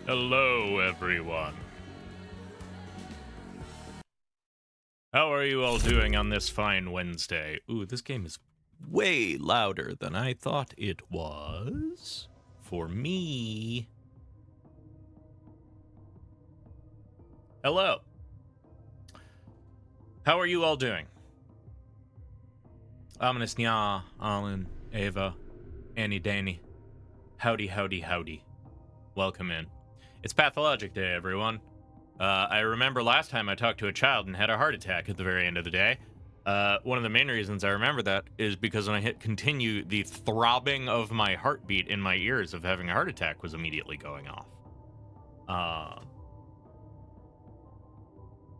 Hello, everyone. How are you all doing on this fine Wednesday? Ooh, this game is way louder than I thought it was. For me. Hello. How are you all doing? Ominous Nya, Alan, Ava, Annie, Danny. Howdy, howdy, howdy. Welcome in. It's Pathologic Day, everyone. I remember last time I talked to a child and had a heart attack at the very end of the day. One of the main reasons I remember that is because when I hit continue, the throbbing of my heartbeat in my ears of having a heart attack was immediately going off.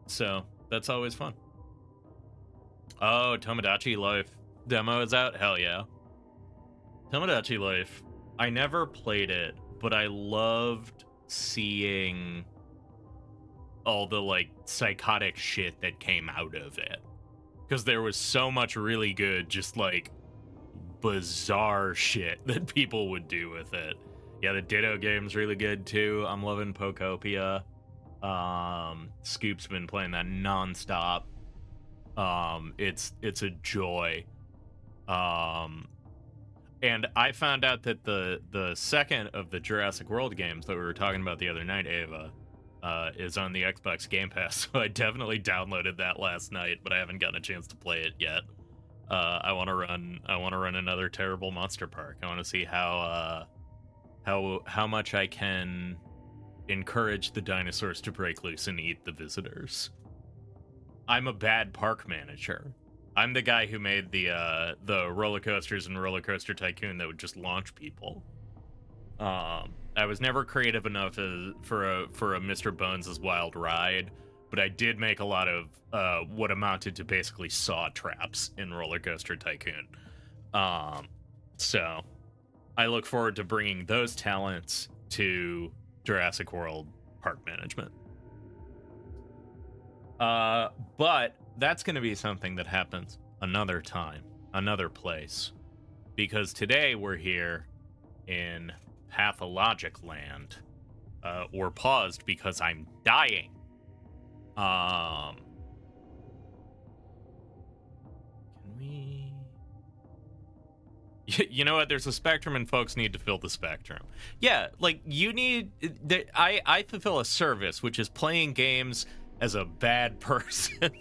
So that's always fun. Oh, Tomodachi Life demo is out? Hell yeah. Tomodachi Life, I never played it, but I loved seeing all the like psychotic shit that came out of it, because there was so much really good just like bizarre shit that people would do with it. Yeah, the Ditto game's really good too. I'm loving Pokopia. Scoop's been playing that nonstop. It's a joy. And I found out that the second of the Jurassic World games that we were talking about the other night, Ava, is on the Xbox Game Pass, so I definitely downloaded that last night, but I haven't gotten a chance to play it yet. I want to run another terrible monster park. I want to see how much I can encourage the dinosaurs to break loose and eat the visitors. I'm a bad park manager. I'm the guy who made the roller coasters and Roller Coaster Tycoon that would just launch people. I was never creative enough for a Mr. Bones' Wild Ride, but I did make a lot of what amounted to basically saw traps in Roller Coaster Tycoon. So I look forward to bringing those talents to Jurassic World Park Management. But that's going to be something that happens another time, another place, because today we're here in Pathologic land. We're paused because I'm dying. Can we? You know what? There's a spectrum, and folks need to fill the spectrum. Yeah, like you need. I fulfill a service, which is playing games as a bad person.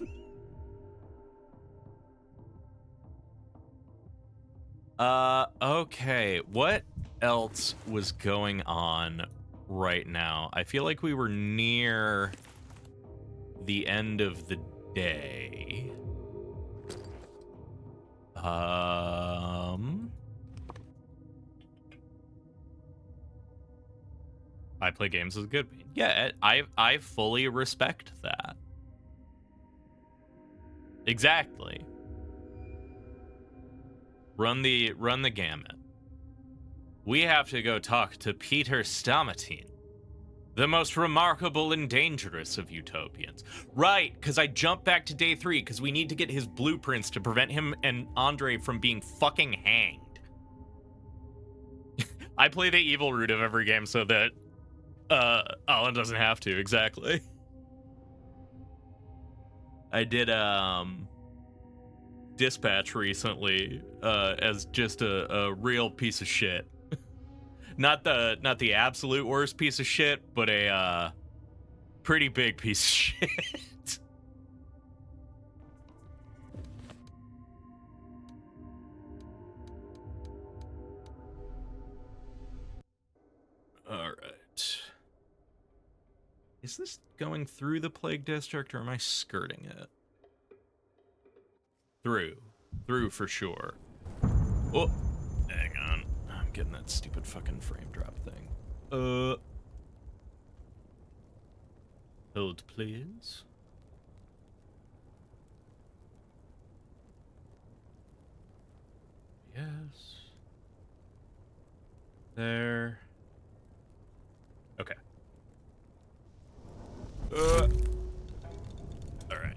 Okay. What else was going on right now? I feel like we were near the end of the day. I play games as a good bean. Yeah, I fully respect that. Exactly. Run the gamut. We have to go talk to Peter Stamatine, the most remarkable and dangerous of utopians. Right, because I jumped back to day 3 because we need to get his blueprints to prevent him and Andre from being fucking hanged. I play the evil route of every game so that Alan doesn't have to, exactly. I did Dispatch recently as just a real piece of shit. Not the absolute worst piece of shit, but a pretty big piece of shit. All right. Is this going through the Plague District, or am I skirting it? Through for sure. Oh, hang on. I'm getting that stupid fucking frame drop thing. Hold, please. Yes. There. Okay. All right.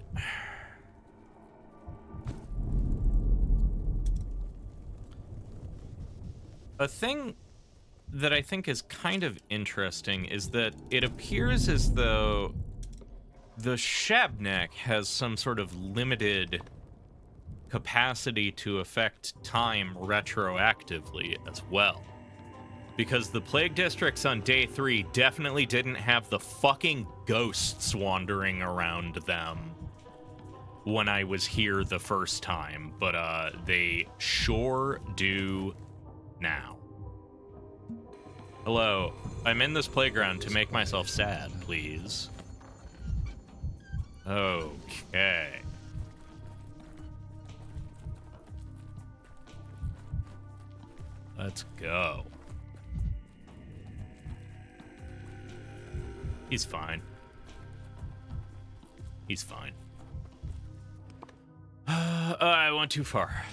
A thing that I think is kind of interesting is that it appears as though the Shabnak has some sort of limited capacity to affect time retroactively as well. Because the Plague Districts on day 3 definitely didn't have the fucking ghosts wandering around them when I was here the first time, but they sure do now. Hello, I'm in this playground to make myself sad, please. Okay. Let's go. He's fine. He's fine. I went too far.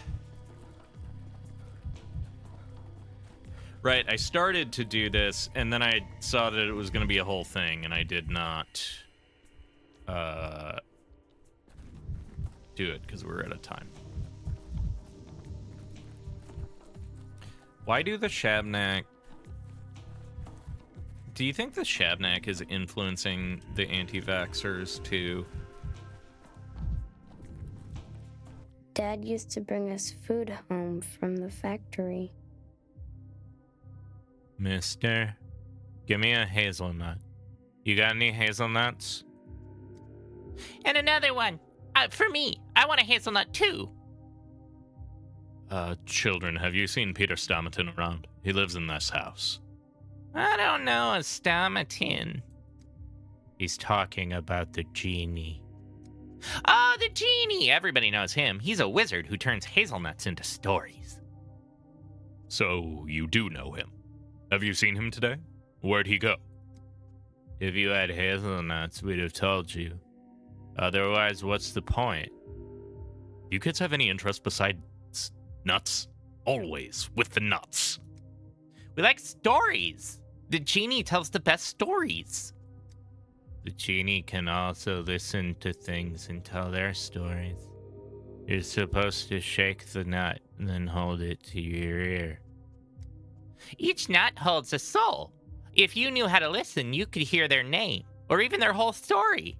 Right, I started to do this, and then I saw that it was going to be a whole thing, and I did not do it because we're out of time. Why do the Shabnak... Do you think the Shabnak is influencing the anti-vaxxers too? Dad used to bring us food home from the factory. Mister, give me a hazelnut. You got any hazelnuts? And another one. For me. I want a hazelnut too. Children, have you seen Peter Stomatin around? He lives in this house. I don't know a Stomatin. He's talking about the genie. Oh, the genie! Everybody knows him. He's a wizard who turns hazelnuts into stories. So, you do know him. Have you seen him today? Where'd he go? If you had hazelnuts, we'd have told you. Otherwise, what's the point? You kids have any interest besides nuts? Always with the nuts. We like stories. The genie tells the best stories. The genie can also listen to things and tell their stories. You're supposed to shake the nut and then hold it to your ear. Each nut holds a soul. If you knew how to listen, you could hear their name, or even their whole story.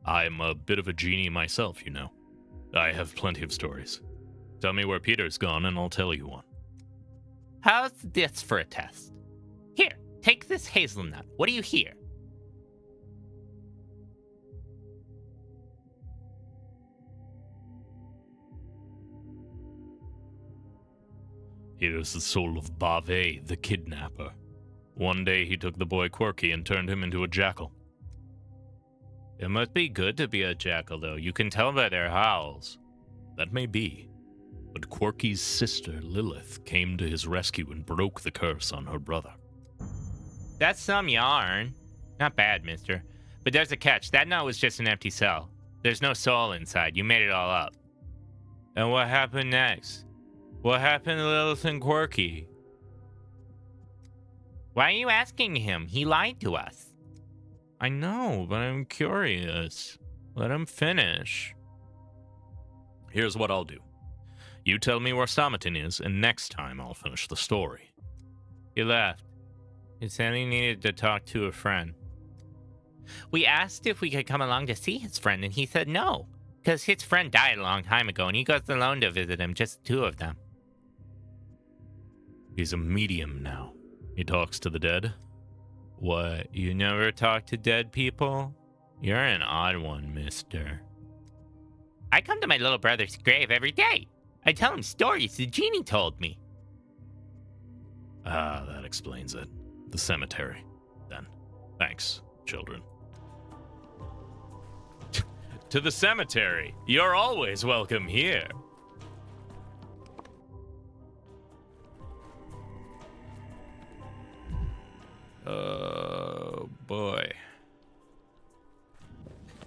I'm a bit of a genie myself, you know. I have plenty of stories. Tell me where Peter's gone and I'll tell you one. How's this for a test? Here, take this hazelnut. What do you hear? Here is the soul of Bave, the kidnapper. One day he took the boy Quirky and turned him into a jackal. It must be good to be a jackal, though. You can tell by their howls. That may be. But Quirky's sister, Lilith, came to his rescue and broke the curse on her brother. That's some yarn. Not bad, mister. But there's a catch. That nut was just an empty cell. There's no soul inside. You made it all up. And what happened next? What happened to Lilith and Quirky? Why are you asking him? He lied to us. I know, but I'm curious. Let him finish. Here's what I'll do. You tell me where Stomatin is, and next time I'll finish the story. He left. He said he needed to talk to a friend. We asked if we could come along to see his friend, and he said no. Because his friend died a long time ago, and he goes alone to visit him, just the two of them. He's a medium now. He talks to the dead. What, you never talk to dead people? You're an odd one, mister. I come to my little brother's grave every day. I tell him stories the genie told me. Ah, that explains it. The cemetery, then. Thanks, children. To the cemetery. You're always welcome here. Oh, boy.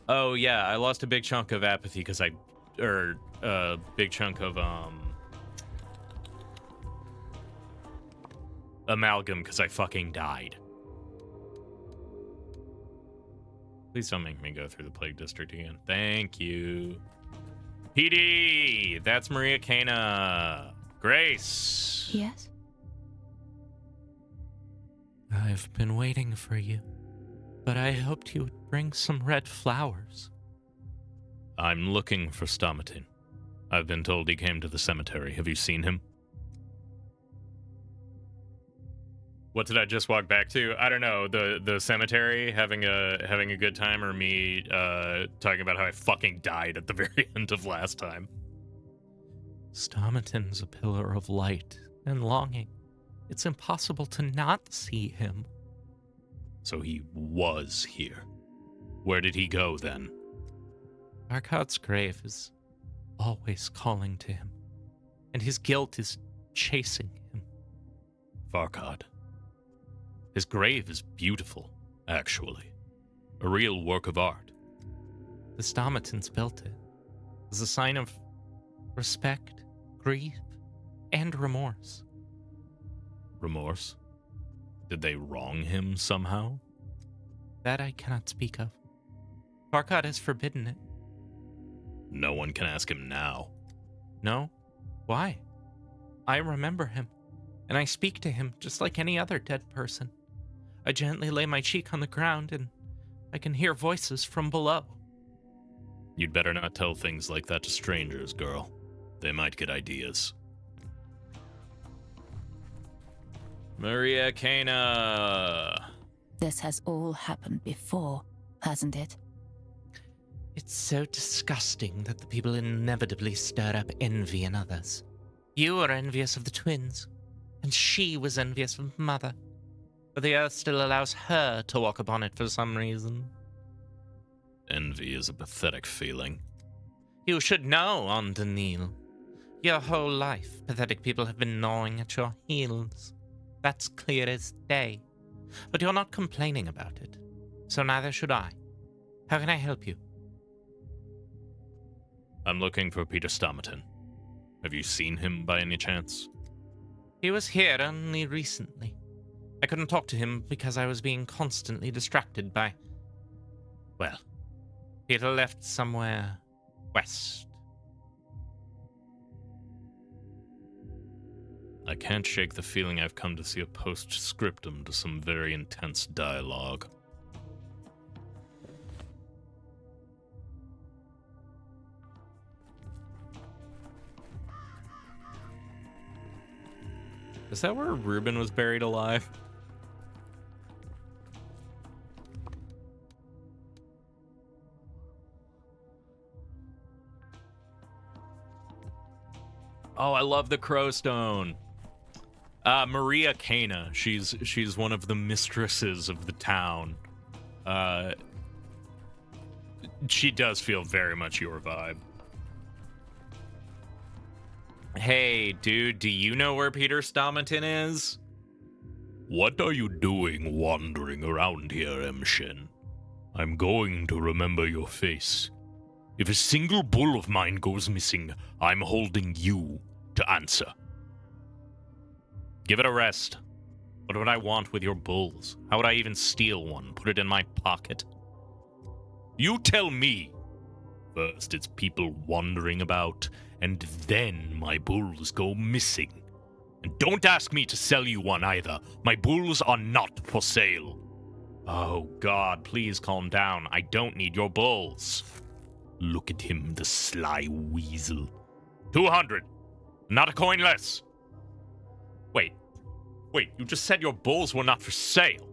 Oh, yeah, I lost a big chunk of apathy because a big chunk of, amalgam because I fucking died. Please don't make me go through the Plague District again. Thank you. PD! That's Maria Cana. Grace. Yes? I've been waiting for you, but I hoped you would bring some red flowers. I'm looking for Stomatin. I've been told he came to the cemetery. Have you seen him? What did I just walk back to? I don't know. The cemetery, having a good time, or me talking about how I fucking died at the very end of last time. Stomatin's a pillar of light and longing. It's impossible to not see him. So he was here. Where did he go then? Farkad's grave is always calling to him, and his guilt is chasing him. Farkad. His grave is beautiful, actually. A real work of art. The Stomatins built it as a sign of respect, grief, and remorse. Remorse? Did they wrong him somehow? That I cannot speak of. Farkad has forbidden it. No one can ask him now. No? Why? I remember him, and I speak to him just like any other dead person. I gently lay my cheek on the ground, and I can hear voices from below. You'd better not tell things like that to strangers, girl. They might get ideas. Maria Cana! This has all happened before, hasn't it? It's so disgusting that the people inevitably stir up envy in others. You were envious of the twins, and she was envious of Mother. But the earth still allows her to walk upon it for some reason. Envy is a pathetic feeling. You should know, Andanil. Your whole life, pathetic people have been gnawing at your heels. That's clear as day. But you're not complaining about it, so neither should I. How can I help you? I'm looking for Peter Stomatin. Have you seen him by any chance? He was here only recently. I couldn't talk to him because I was being constantly distracted by... Well, he had left somewhere west. I can't shake the feeling I've come to see a postscriptum to some very intense dialogue. Is that where Reuben was buried alive? Oh, I love the Crowstone. Maria Cana. She's one of the mistresses of the town. She does feel very much your vibe. Hey, dude, do you know where Peter Stomatin is? What are you doing wandering around here, Emshin? I'm going to remember your face. If a single bull of mine goes missing, I'm holding you to answer. Give it a rest. What would I want with your bulls? How would I even steal one? Put it in my pocket? You tell me. First, it's people wandering about, and then my bulls go missing. And don't ask me to sell you one either. My bulls are not for sale. Oh, God, please calm down. I don't need your bulls. Look at him, the sly weasel. 200. Not a coin less. Wait, you just said your bulls were not for sale.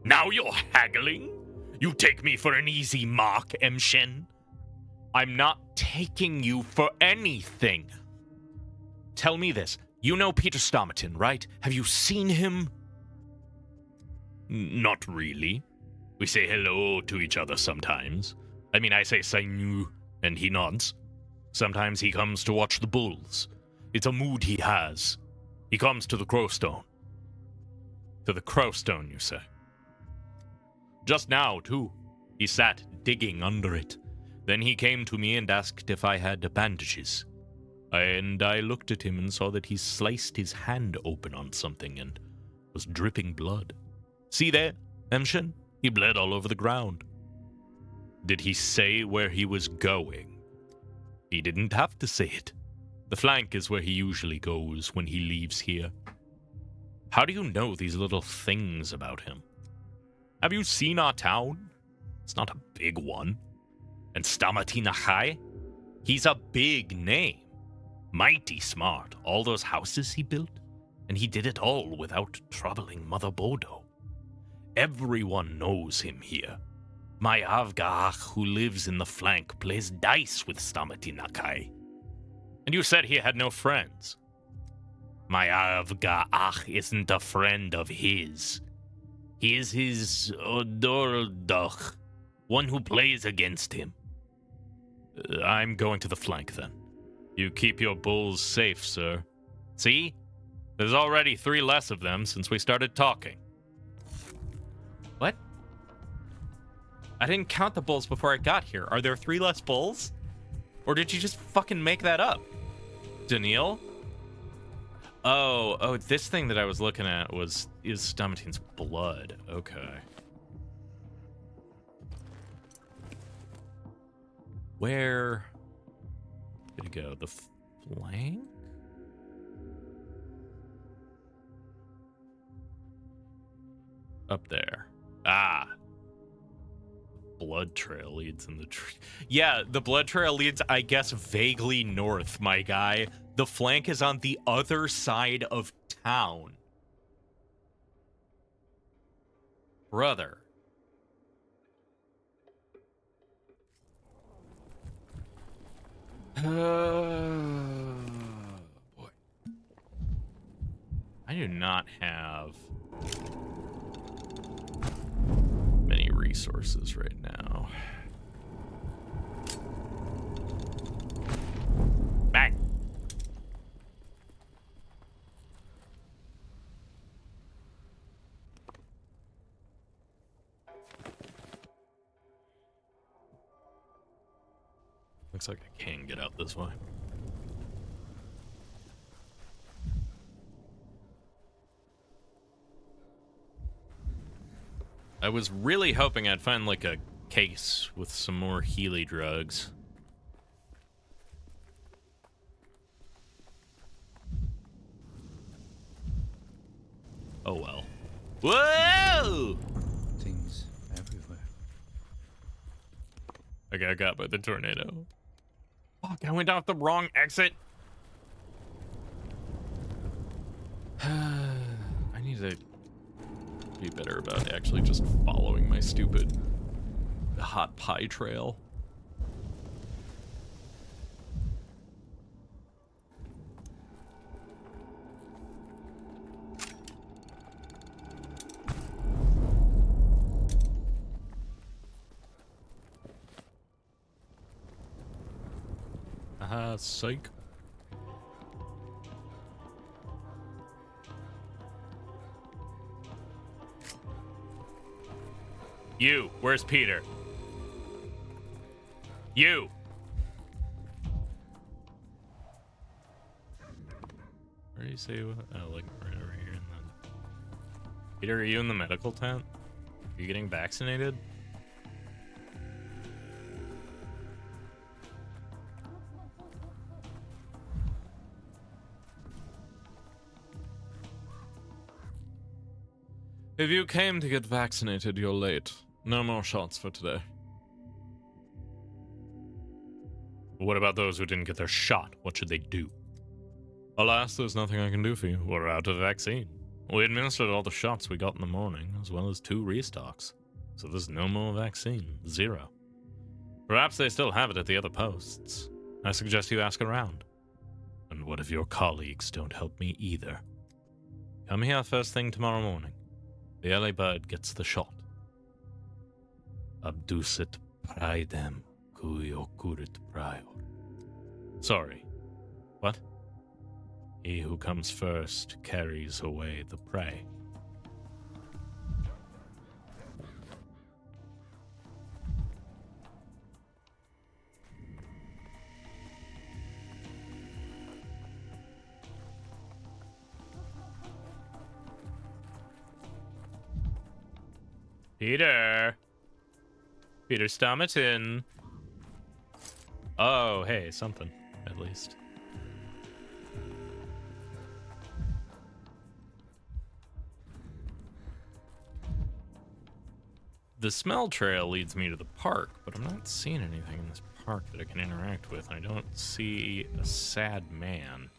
Now you're haggling? You take me for an easy mark, Emshin? I'm not taking you for anything. Tell me this. You know Peter Stomatin, right? Have you seen him? Not really. We say hello to each other sometimes. I mean, I say sainu, and he nods. Sometimes he comes to watch the bulls. It's a mood he has. He comes to the Crowstone. To the Crowstone, you say? Just now, too. He sat digging under it. Then he came to me and asked if I had bandages. And I looked at him and saw that he sliced his hand open on something and was dripping blood. See there, Emshin? He bled all over the ground. Did he say where he was going? He didn't have to say it. The flank is where he usually goes when he leaves here. How do you know these little things about him? Have you seen our town? It's not a big one. And Stamatinachai? He's a big name. Mighty smart. All those houses he built, and he did it all without troubling Mother Bodo. Everyone knows him here. My Avgaach, who lives in the flank, plays dice with Stamatinachai. And you said he had no friends. My Avgaach isn't a friend of his. He is his Odordoch, one who plays against him. I'm going to the flank then. You keep your bulls safe, sir. See? There's already 3 less of them since we started talking. What? I didn't count the bulls before I got here. Are there 3 less bulls? Or did you just fucking make that up? Daniil? Oh, this thing that I was looking at is Stomatin's blood. Okay. Where did it go? The flank? Up there. Ah. Blood trail leads in the tree. Yeah, the blood trail leads, I guess, vaguely north, my guy. The flank is on the other side of town. Brother. Boy. I do not have many resources right now. Bang! Looks like I can get out this way. I was really hoping I'd find like a case with some more Healy drugs. Oh well. Whoa! Things everywhere. I got got by the tornado. Fuck, I went off the wrong exit. I need to be better about actually just following my stupid hot pie trail. Psych. You, where's Peter? You. Where do you say? Oh, like right over here. And then... Peter, are you in the medical tent? Are you getting vaccinated? If you came to get vaccinated, you're late. No more shots for today. What about those who didn't get their shot? What should they do? Alas, there's nothing I can do for you. We're out of vaccine. We administered all the shots we got in the morning, as well as 2 restocks. So there's no more vaccine. 0. Perhaps they still have it at the other posts. I suggest you ask around. And what if your colleagues don't help me either? Come here first thing tomorrow morning. The early bird gets the shot. Abducet praedem cui occurrit prior. Sorry. What? He who comes first carries away the prey. Peter Stomatin. Oh, hey, something, at least. The smell trail leads me to the park, but I'm not seeing anything in this park that I can interact with. I don't see a sad man.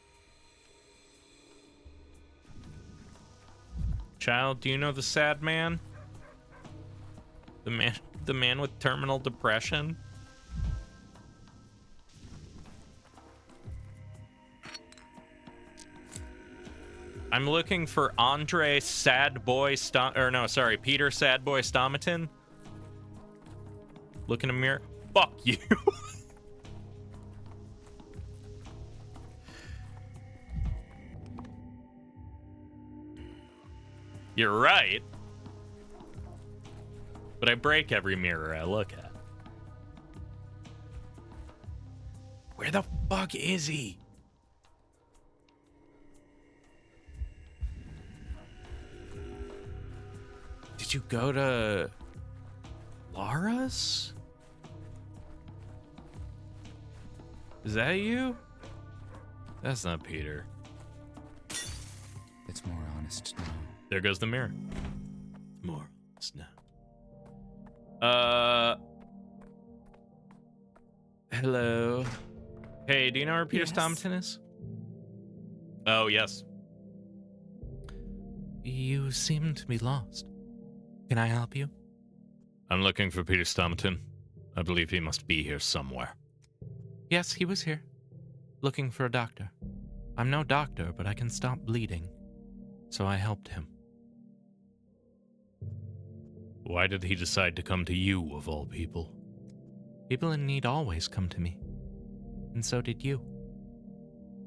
Child, do you know the sad man? The man with terminal depression? I'm looking for Andre Sad Boy Peter Sad Boy Stomatin. Look in a mirror. Fuck you. You're right. But I break every mirror I look at. Where the fuck is he? Did you go to Laura's? Is that you? That's not Peter. It's more honest now. There goes the mirror. More honest now. Hello. Hey, do you know where Peter Yes. Stompton is? Oh, yes. You seem to be lost. Can I help you? I'm looking for Peter Stompton. I believe he must be here somewhere. Yes, he was here. Looking for a doctor. I'm no doctor, but I can stop bleeding. So I helped him. Why did he decide to come to you, of all people? People in need always come to me. And so did you.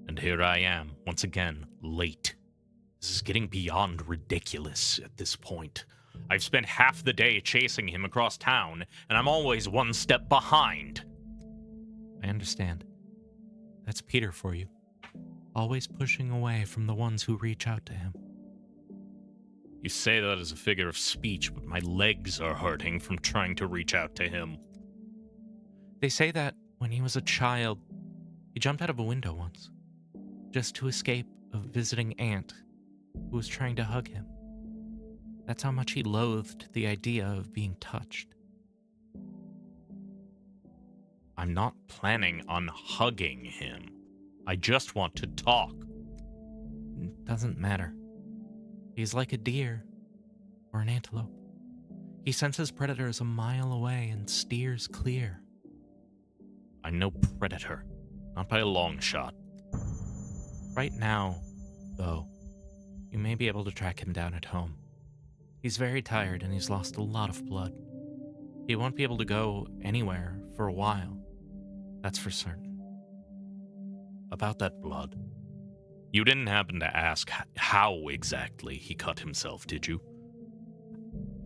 And here I am, once again, late. This is getting beyond ridiculous at this point. I've spent half the day chasing him across town, and I'm always one step behind. I understand. That's Peter for you. Always pushing away from the ones who reach out to him. You say that as a figure of speech, but my legs are hurting from trying to reach out to him. They say that when he was a child, he jumped out of a window once, just to escape a visiting aunt who was trying to hug him. That's how much he loathed the idea of being touched. I'm not planning on hugging him. I just want to talk. It doesn't matter. He's like a deer or an antelope. He senses predators a mile away and steers clear. I'm no predator, not by a long shot. Right now, though, you may be able to track him down at home. He's very tired and he's lost a lot of blood. He won't be able to go anywhere for a while. That's for certain. About that blood. You didn't happen to ask how exactly he cut himself, did you?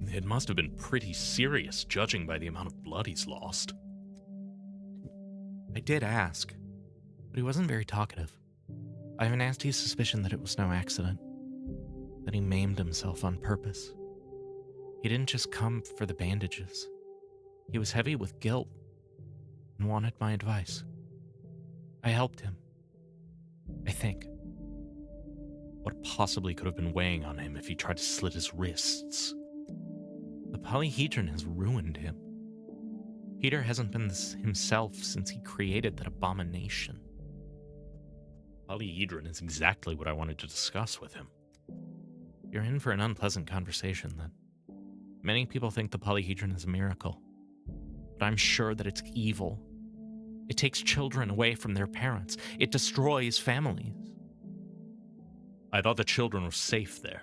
It must have been pretty serious, judging by the amount of blood he's lost. I did ask, but he wasn't very talkative. I have a nasty suspicion that it was no accident, that he maimed himself on purpose. He didn't just come for the bandages. He was heavy with guilt and wanted my advice. I helped him. I think. What possibly could have been weighing on him if he tried to slit his wrists? The polyhedron has ruined him. Peter hasn't been himself since he created that abomination. Polyhedron is exactly what I wanted to discuss with him. You're in for an unpleasant conversation, then. Many people think the polyhedron is a miracle, but I'm sure that it's evil. It takes children away from their parents. It destroys families. I thought the children were safe there.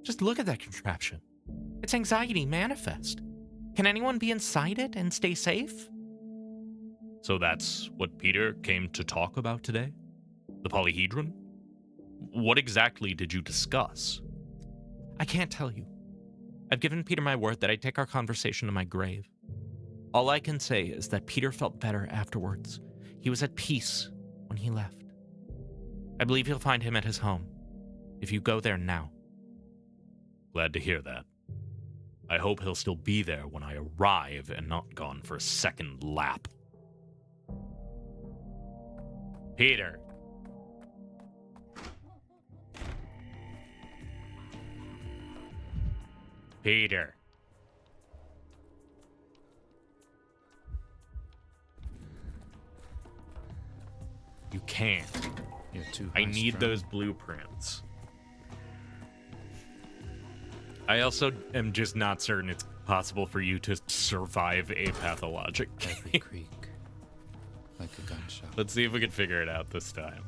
Just look at that contraption. It's anxiety manifest. Can anyone be inside it and stay safe? So that's what Peter came to talk about today? The polyhedron? What exactly did you discuss? I can't tell you. I've given Peter my word that I'd take our conversation to my grave. All I can say is that Peter felt better afterwards. He was at peace when he left. I believe you'll find him at his home, if you go there now. Glad to hear that. I hope he'll still be there when I arrive and not gone for a second lap. Peter. Peter. can't. You're too I need high-strung. those blueprints. I also am just not certain it's possible for you to survive a pathologic Every game. creak, like a gunshot. Let's see if we can figure it out this time.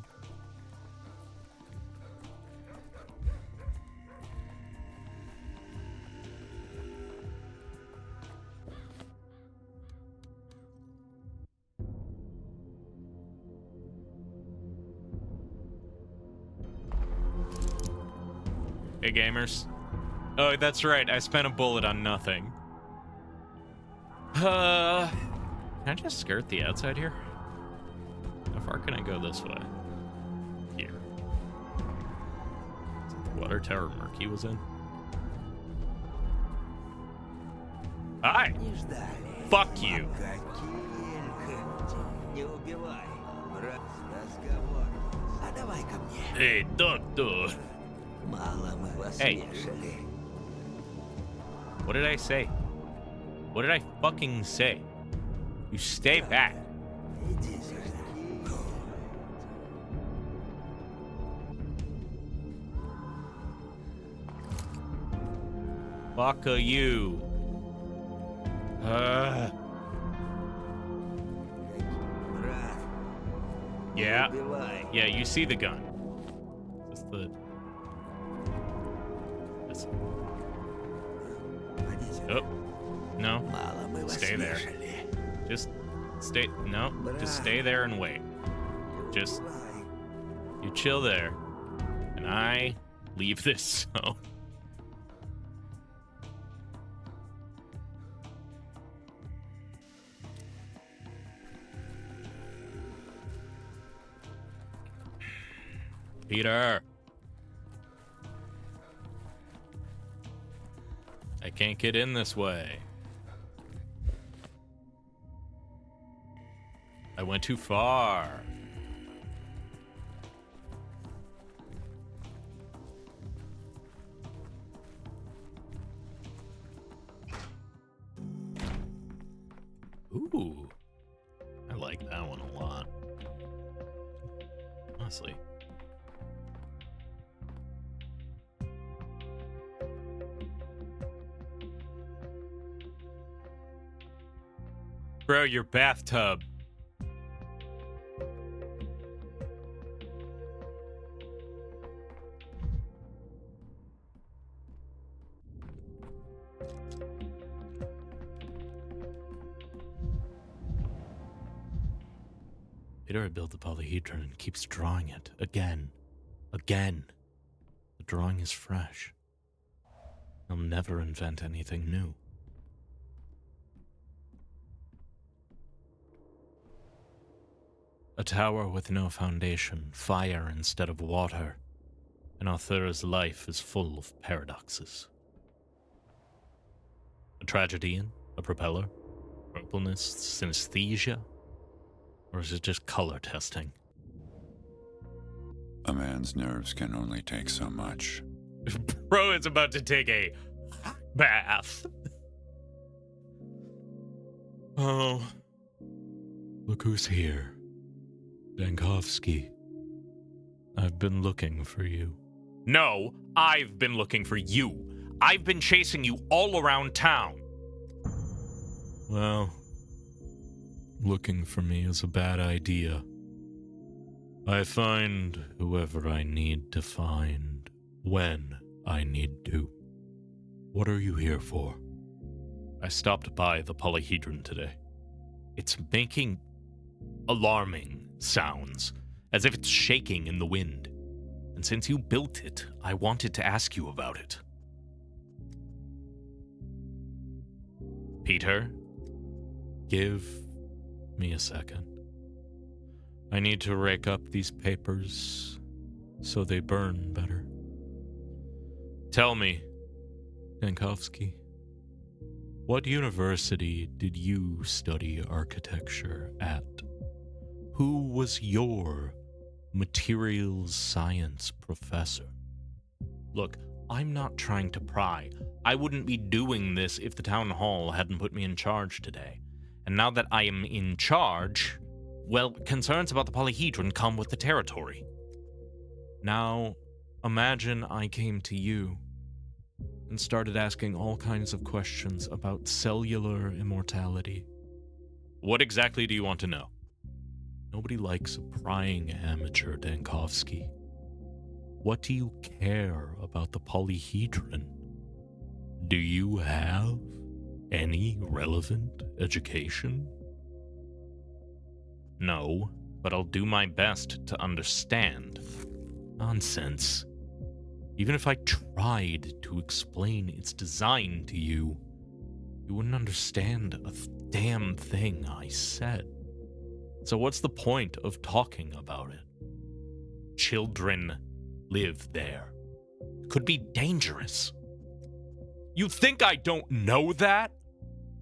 Hey, gamers. Oh, that's right. I spent a bullet on nothing. Can I just skirt the outside here? How far can I go this way? Here. Is it the water tower Murky was in? Hi! Fuck you! Hey, doctor! Hey. What did I say? What did I fucking say? You stay back. Fuck you. Yeah. Yeah, you see the gun. Is this the... This... Oh. No. Stay there. Just stay... No. Just stay there and wait. Just... You chill there. And I leave this zone. Peter! I can't get in this way. I went too far. Ooh. I like that one a lot. Honestly. Bro, your bathtub. Peter built the polyhedron and keeps drawing it again. Again. The drawing is fresh. He'll never invent anything new. A tower with no foundation, fire instead of water. An author's life is full of paradoxes. A tragedian? A propeller? Purpleness? Synesthesia? Or is it just color testing? A man's nerves can only take so much. Bro is about to take a bath. Oh. Look who's here. Dankovsky. I've been looking for you. No, I've been looking for you. I've been chasing you all around town. Well, looking for me is a bad idea. I find whoever I need to find when I need to. What are you here for? I stopped by the polyhedron today. It's making alarming sounds, as if it's shaking in the wind. And since you built it, I wanted to ask you about it. Peter, give me a second. I need to rake up these papers so they burn better. Tell me, Dankovsky, what university did you study architecture at? Who was your materials science professor? Look, I'm not trying to pry. I wouldn't be doing this if the town hall hadn't put me in charge today. And now that I am in charge, Well, concerns about the polyhedron come with the territory. Now, imagine I came to you and started asking all kinds of questions about cellular immortality. What exactly do you want to know? Nobody likes a prying amateur, Dankovsky. What do you care about the polyhedron? Do you have any relevant education? No, but I'll do my best to understand. Nonsense. Even if I tried to explain its design to you, you wouldn't understand a damn thing I said. So what's the point of talking about it? Children live there. It could be dangerous. You think I don't know that?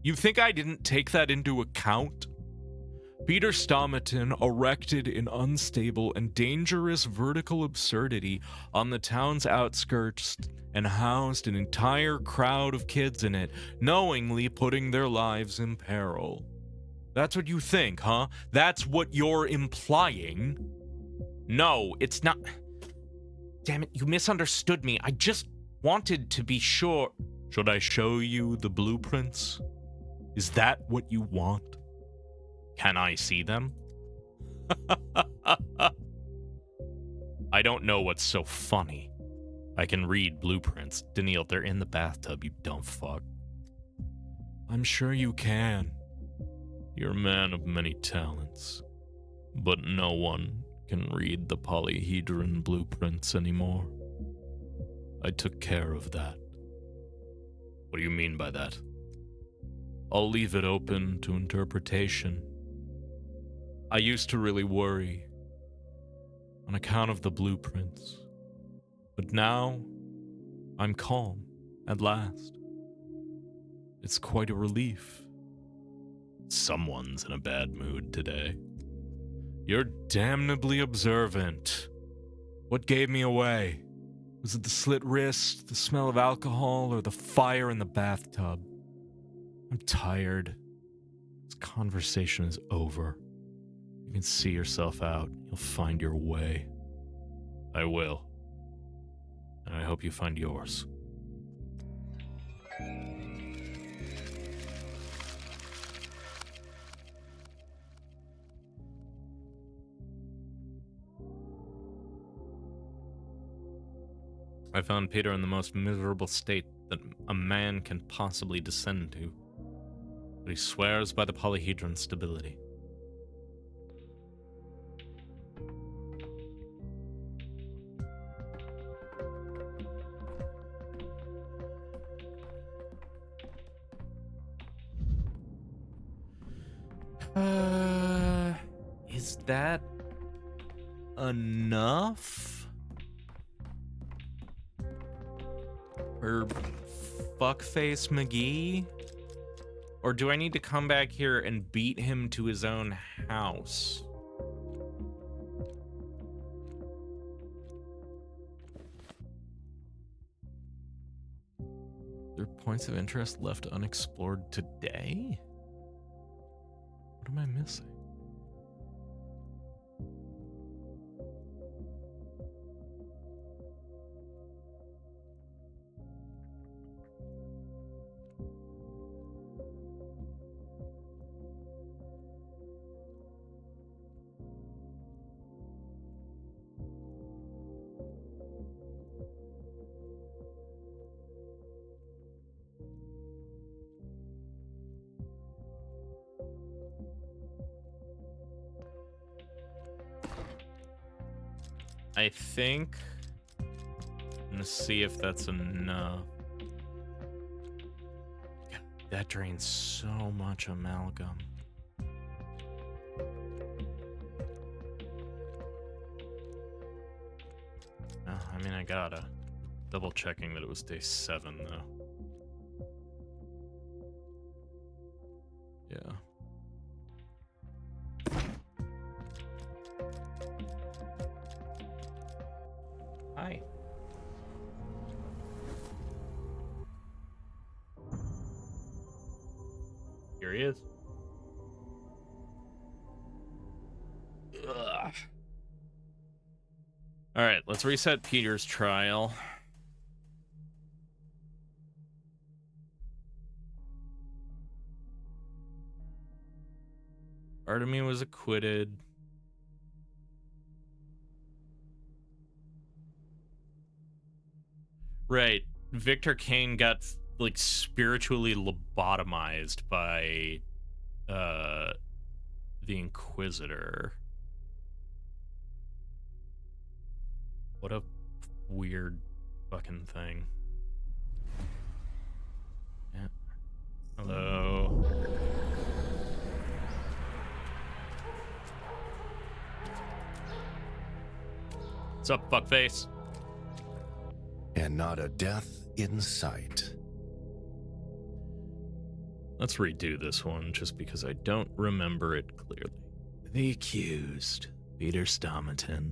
You think I didn't take that into account? Peter Stomaton erected an unstable and dangerous vertical absurdity on the town's outskirts and housed an entire crowd of kids in it, knowingly putting their lives in peril. That's what you think, huh? That's what you're implying? No, it's not. Damn it, you misunderstood me. I just wanted to be sure. Should I show you the blueprints? Is that what you want? Can I see them? I don't know what's so funny. I can read blueprints. Daniil, they're in the bathtub, you dumb fuck. I'm sure you can. You're a man of many talents. But no one can read the polyhedron blueprints anymore. I took care of that. What do you mean by that? I'll leave it open to interpretation. I used to really worry on account of the blueprints. But now, I'm calm, at last. It's quite a relief. Someone's in a bad mood today. You're damnably observant. What gave me away? Was it the slit wrist, the smell of alcohol, or the fire in the bathtub? I'm tired. This conversation is over. You can see yourself out. You'll find your way. I will. And I hope you find yours. I found Peter in the most miserable state that a man can possibly descend to. But he swears by the polyhedron stability. Is that enough? For fuckface McGee? Or do I need to come back here and beat him to his own house? There are points of interest left unexplored today? What am I missing? I think I'm gonna see if that's enough. God, that drains so much amalgam. I mean, I gotta. Double checking that it was day 7, though. Yeah. Hi. Here he is. All right, let's reset Peter's trial. Artemy was acquitted. Right. Victor Kane got like spiritually lobotomized by the Inquisitor. What a weird fucking thing. Yeah. Hello. What's up, fuckface? And not a death in sight. Let's redo this one just because I don't remember it clearly. The accused, Peter Stomaton,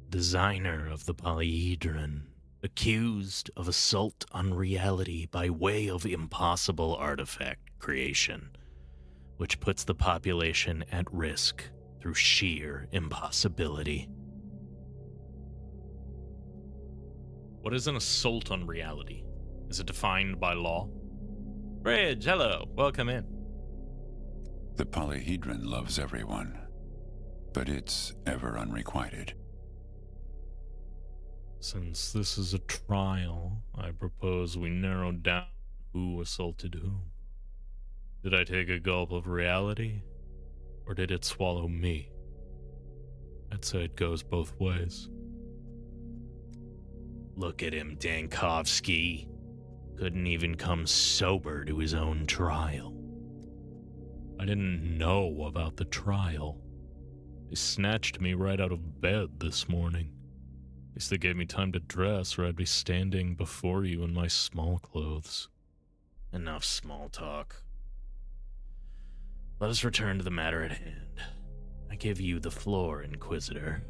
designer of the polyhedron, accused of assault on reality by way of impossible artifact creation, which puts the population at risk through sheer impossibility. What is an assault on reality? Is it defined by law? Bridge, hello, welcome in. The polyhedron loves everyone, but it's ever unrequited. Since this is a trial, I propose we narrow down who assaulted whom. Did I take a gulp of reality, or did it swallow me? I'd say it goes both ways. Look at him, Dankovsky. Couldn't even come sober to his own trial. I didn't know about the trial. They snatched me right out of bed this morning. At least they gave me time to dress, or I'd be standing before you in my small clothes. Enough small talk. Let us return to the matter at hand. I give you the floor, Inquisitor.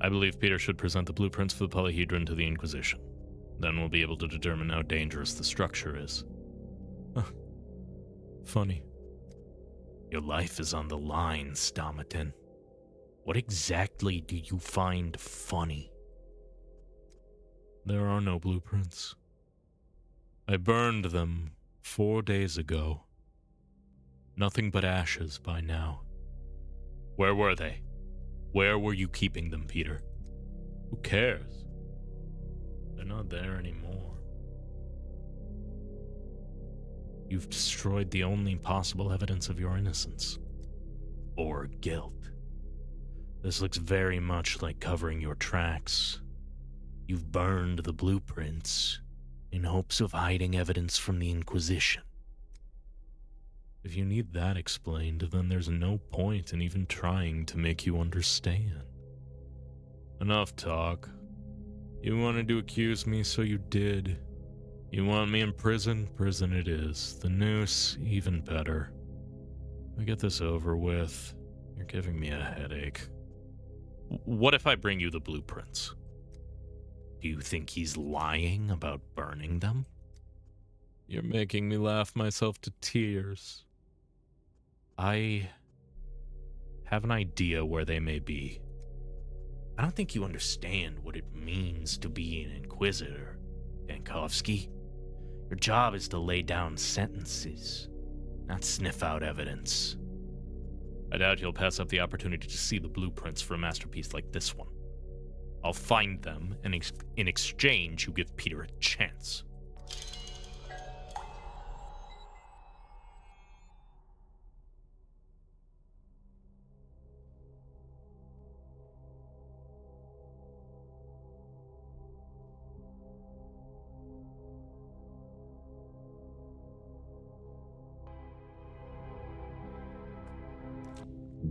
I believe Peter should present the blueprints for the polyhedron to the Inquisition. Then we'll be able to determine how dangerous the structure is. Huh. Funny. Your life is on the line, Stomaton. What exactly do you find funny? There are no blueprints. I burned them 4 days ago. Nothing but ashes by now. Where were they? Where were you keeping them, Peter? Who cares? They're not there anymore. You've destroyed the only possible evidence of your innocence. Or guilt. This looks very much like covering your tracks. You've burned the blueprints in hopes of hiding evidence from the Inquisition. If you need that explained, then there's no point in even trying to make you understand. Enough talk. You wanted to accuse me, so you did. You want me in prison? Prison it is. The noose, even better. We get this over with. You're giving me a headache. What if I bring you the blueprints? Do you think he's lying about burning them? You're making me laugh myself to tears. I have an idea where they may be. I don't think you understand what it means to be an Inquisitor, Dankovsky. Your job is to lay down sentences, not sniff out evidence. I doubt you'll pass up the opportunity to see the blueprints for a masterpiece like this one. I'll find them, and in exchange, you give Peter a chance.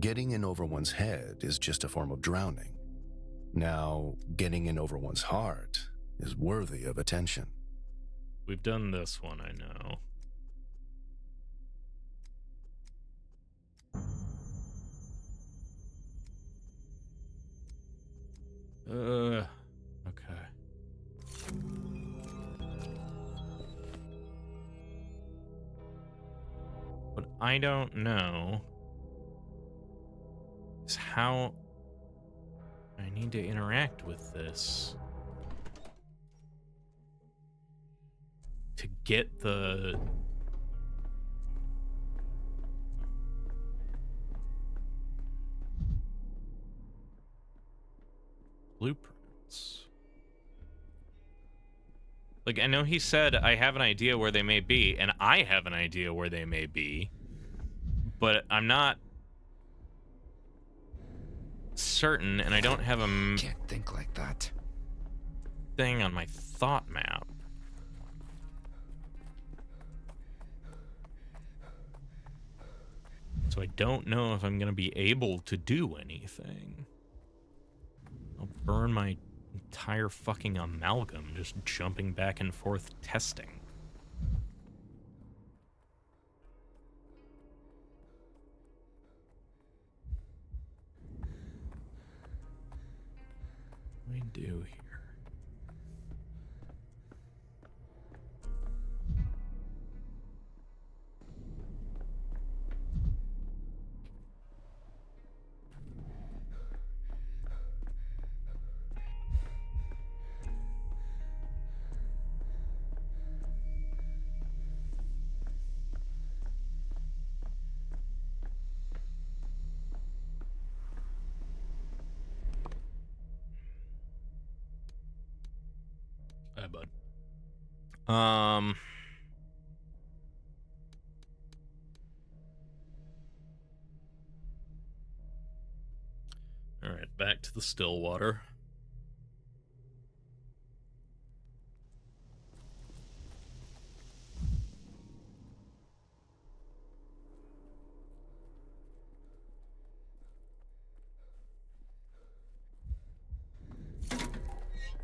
Getting in over one's head is just a form of drowning. Now, getting in over one's heart is worthy of attention. We've done this one, I know. Okay. What I don't know is how I need to interact with this to get the blueprints. Like, I know he said I have an idea where they may be, and I have an idea where they may be, but I'm not certain, and I don't have a Can't think like that. thing on my thought map. So I don't know if I'm going to be able to do anything. I'll burn my entire fucking amalgam just jumping back and forth testing. What do we do here? Hi, bud. All right, back to the still water.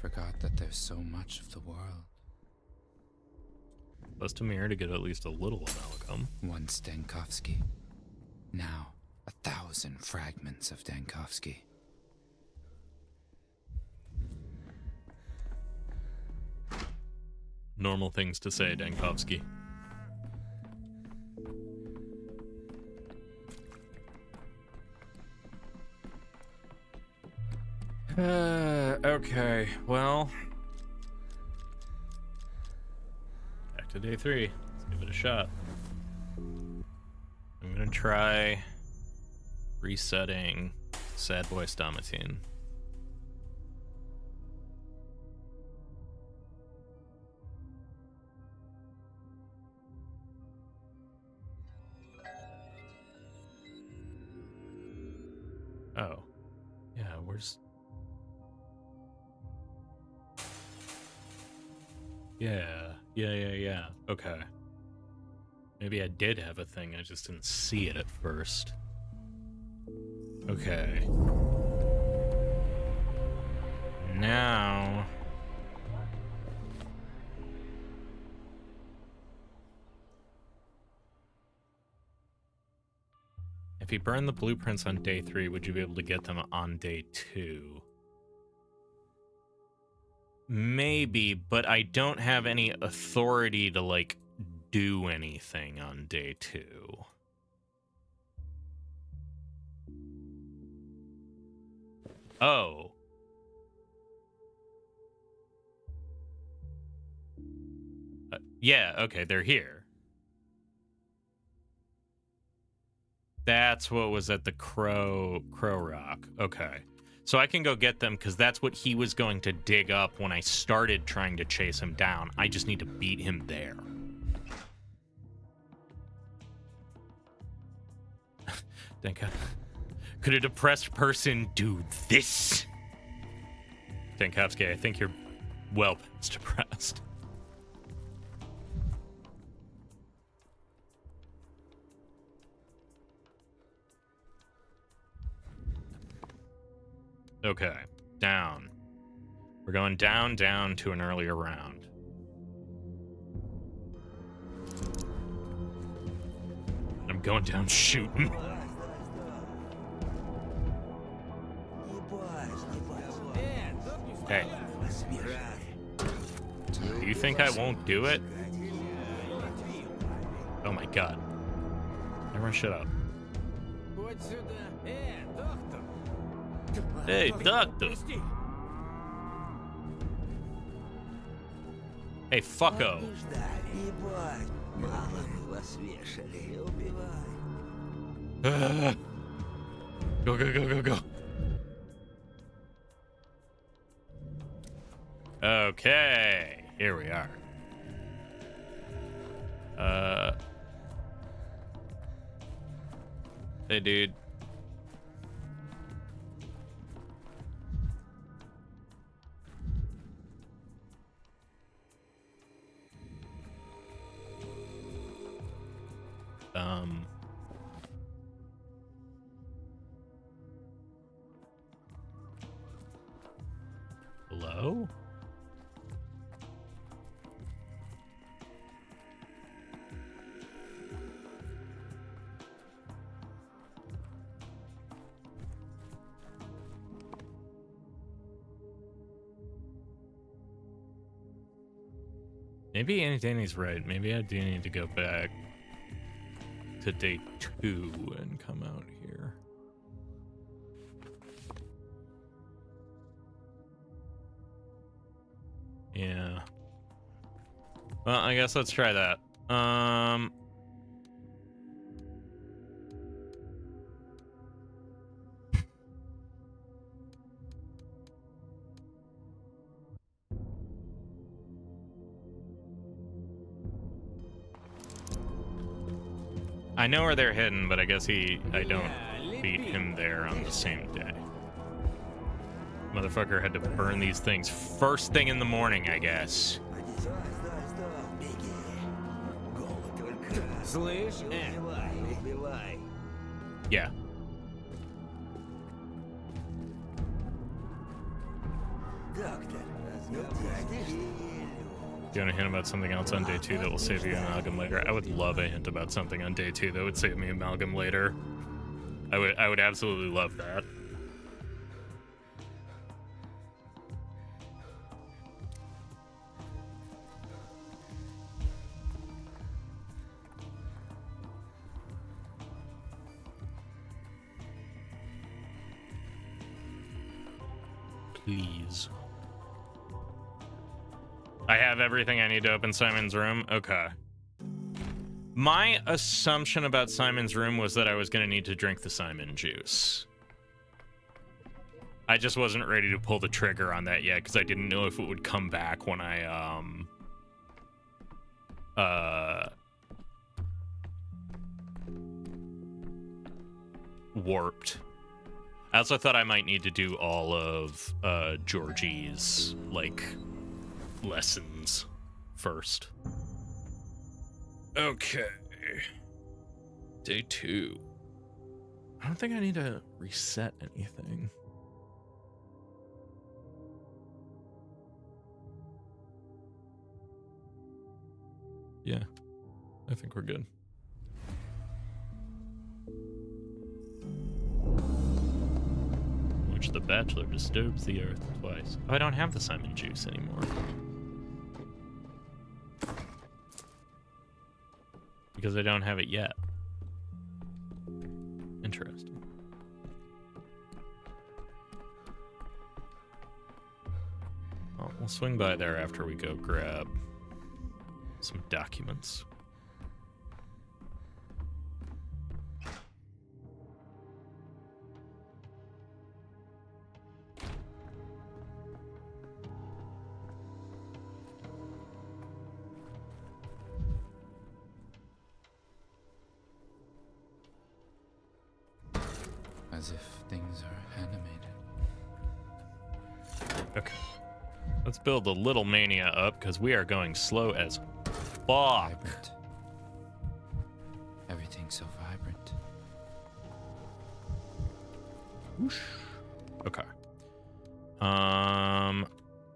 Forgot that there's so much of the world. Bust a mirror to get at least a little amalgam. One Stankovsky. Now, 1,000 fragments of Dankovsky. Normal things to say, Dankovsky. Okay, well. Back to day 3. Let's give it a shot. I'm gonna try resetting Sad Boy Stomatine. Oh. Yeah, where's... Yeah. Okay. Maybe I did have a thing, I just didn't see it at first. Okay. Now... If you burn the blueprints on day 3, would you be able to get them on day 2? Maybe, but I don't have any authority to, like, do anything on day 2. Oh. Yeah, okay, they're here. That's what was at the Crow Rock. Okay. So I can go get them because that's what he was going to dig up when I started trying to chase him down. I just need to beat him there. Could a depressed person do this? Dankovsky, I think you're well past depressed. Okay, down. We're going down to an earlier round. I'm going down shooting. Hey. Do you think I won't do it? Oh my god. Everyone shut up. Hey, doctor. Hey, fucko. Go, go, go, go, go. Okay, here we are. Hey, dude. Hello? Maybe Aunt Danny's right. Maybe I do need to go back to day 2 and come out here. Yeah. Well, I guess let's try that. I know where they're hidden, but I guess I don't beat him there on the same day. Motherfucker had to burn these things first thing in the morning, I guess. Yeah. Do you want to hint about something else on day 2 that will save you amalgam later? I would love a hint about something on day 2 that would save me amalgam later. I would absolutely love that. Please. I have everything I need to open Simon's room? Okay. My assumption about Simon's room was that I was going to need to drink the Simon juice. I just wasn't ready to pull the trigger on that yet because I didn't know if it would come back when I, warped. I also thought I might need to do all of, Georgie's, like, lessons first. Okay. Day 2. I don't think I need to reset anything. Yeah, I think we're good. Which the Bachelor disturbs the earth twice. Oh, I don't have the Simon juice anymore. Because I don't have it yet. Interesting. Well, we'll swing by there after we go grab some documents. As if things are animated. Okay. Let's build the little mania up because we are going slow as fuck. Vibrant. Everything's so vibrant. Whoosh. Okay.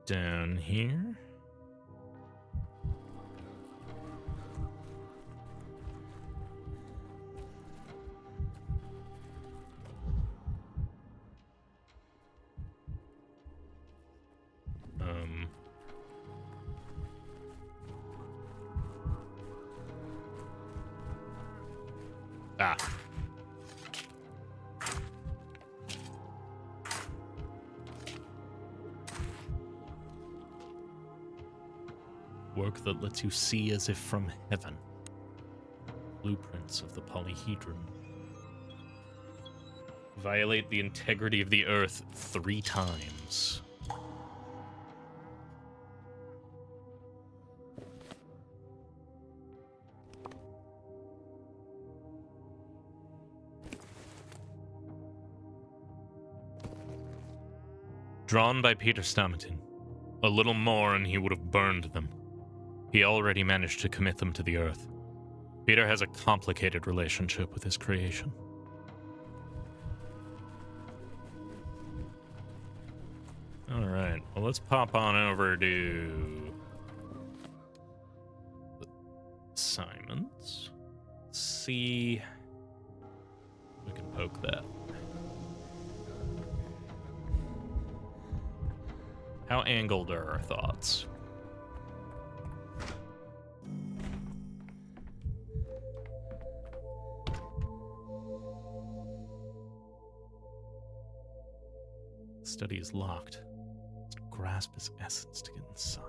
Down here. Work that lets you see as if from heaven. Blueprints of the polyhedron. Violate the integrity of the earth 3 times. Drawn by Peter Stamerton. A little more and he would have burned them. He already managed to commit them to the earth. Peter has a complicated relationship with his creation. Alright, well let's pop on over to Simon's. See if we can poke that. How angled are our thoughts? The study is locked. Let's grasp his essence to get inside.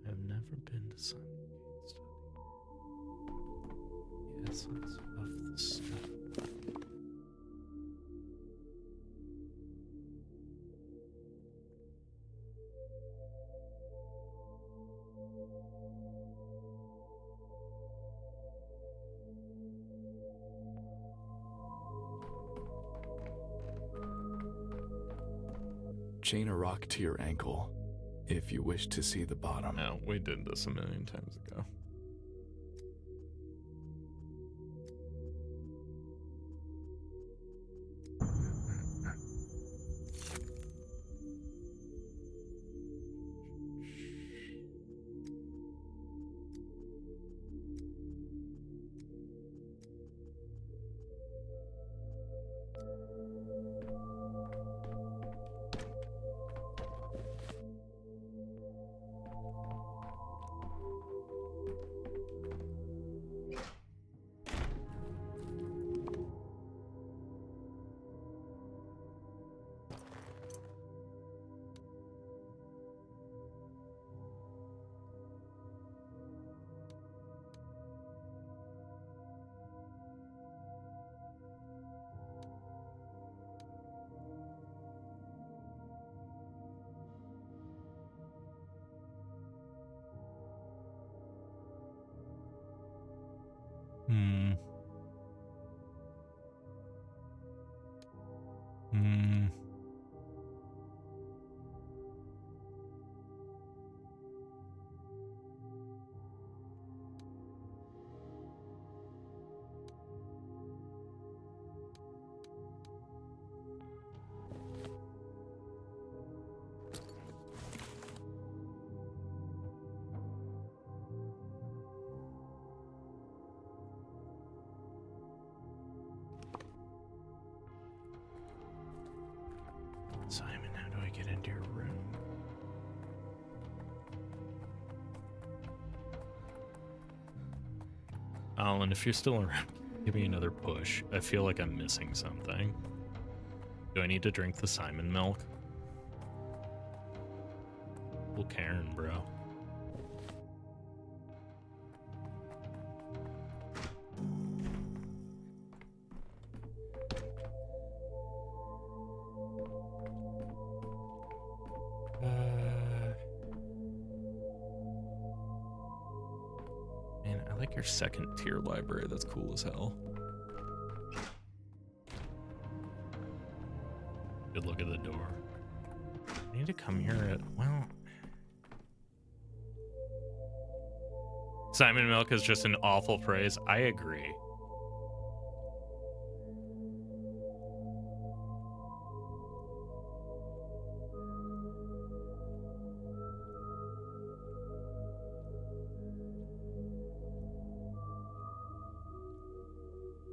I've never been to Simon Study. The essence of the study. Chain a rock to your ankle if you wish to see the bottom. No, we did this a million times ago. Simon, how do I get into your room? Alan, if you're still around, give me another push. I feel like I'm missing something. Do I need to drink the Simon milk? Well, Karen, bro. Man, I like your second tier library. That's cool as hell. Good look at the door. I need to come here at, well... Simon Milk is just an awful phrase. I agree.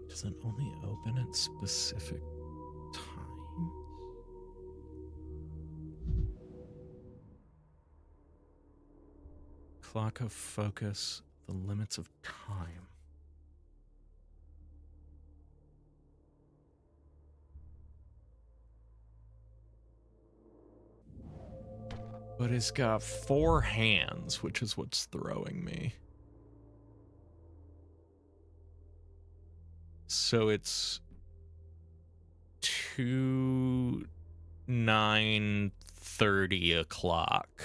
Does it only open at specific times? Clock of focus, the limits of time. But it's got 4 hands, which is what's throwing me. So it's 9:30 o'clock.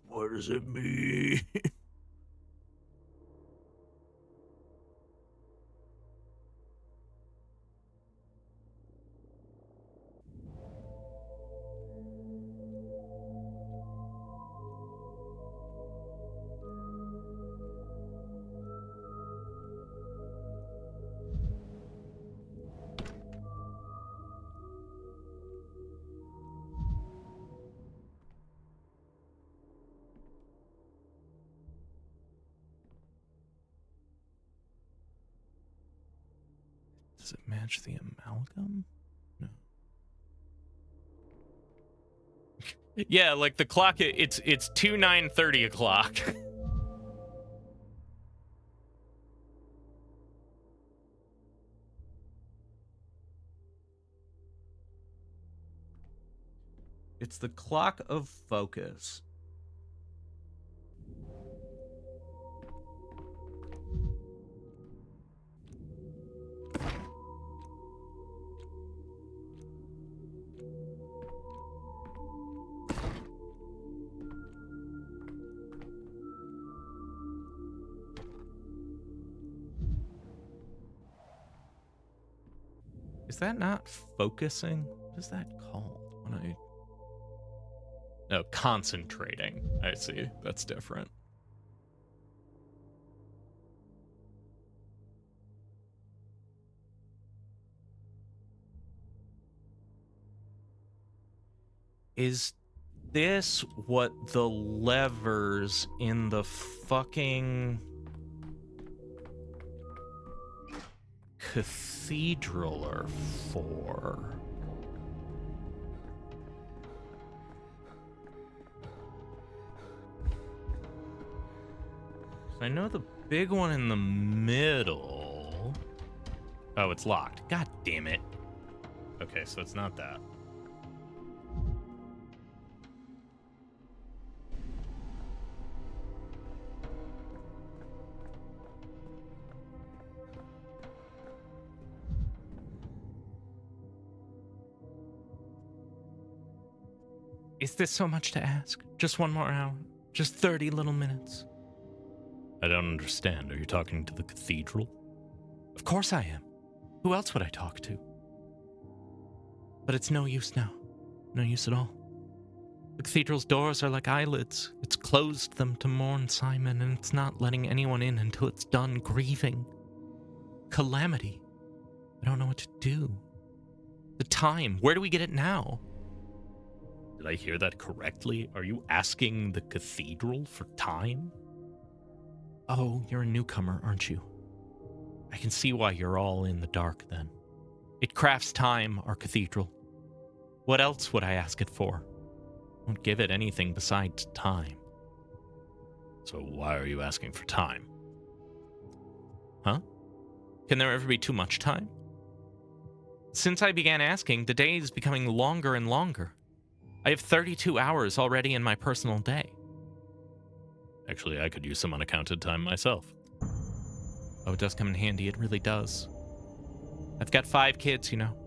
What does it mean? Does it match the amalgam? No. Yeah, like the clock, it's 9:30 o'clock. It's the clock of focus. Is that not focusing? What is that called? When I... No, concentrating. I see. That's different. Is this what the levers in the fucking cathedral are for? I know the big one in the middle. Oh, it's locked. God damn it. Okay, so it's not that. Is this so much to ask? Just 1 more hour? Just 30 little minutes? I don't understand. Are you talking to the cathedral? Of course I am. Who else would I talk to? But it's no use now. No use at all. The cathedral's doors are like eyelids. It's closed them to mourn Simon, and it's not letting anyone in until it's done grieving. Calamity. I don't know what to do. The time. Where do we get it now? Did I hear that correctly? Are you asking the cathedral for time? Oh, you're a newcomer, aren't you? I can see why you're all in the dark then. It crafts time, our cathedral. What else would I ask it for? Won't give it anything besides time. So why are you asking for time? Huh? Can there ever be too much time? Since I began asking, the day is becoming longer and longer. I have 32 hours already in my personal day. Actually, I could use some unaccounted time myself. Oh, it does come in handy. It really does. I've got 5 kids, you know.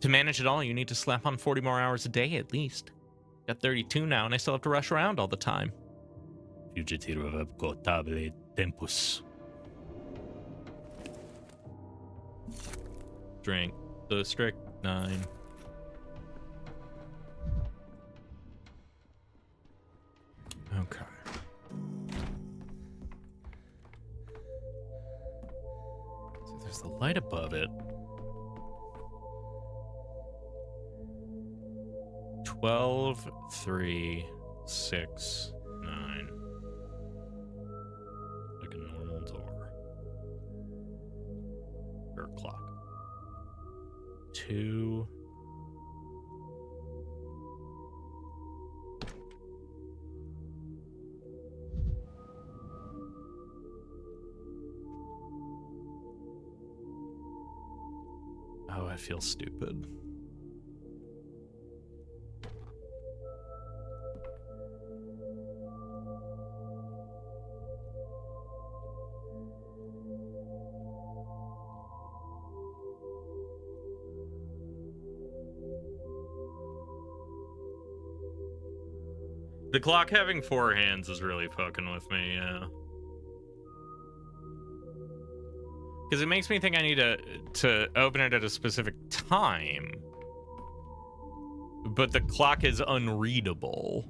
To manage it all, you need to slap on 40 more hours a day at least. Got 32 now, and I still have to rush around all the time. Fugitive quotable tempus. Drink the strychnine. Okay. So there's the light above it. 12, 3, 6, 9. Like a normal door. Or clock. 2. Oh, I feel stupid. The clock having 4 hands is really fucking with me, yeah. Because it makes me think I need to open it at a specific time. But the clock is unreadable.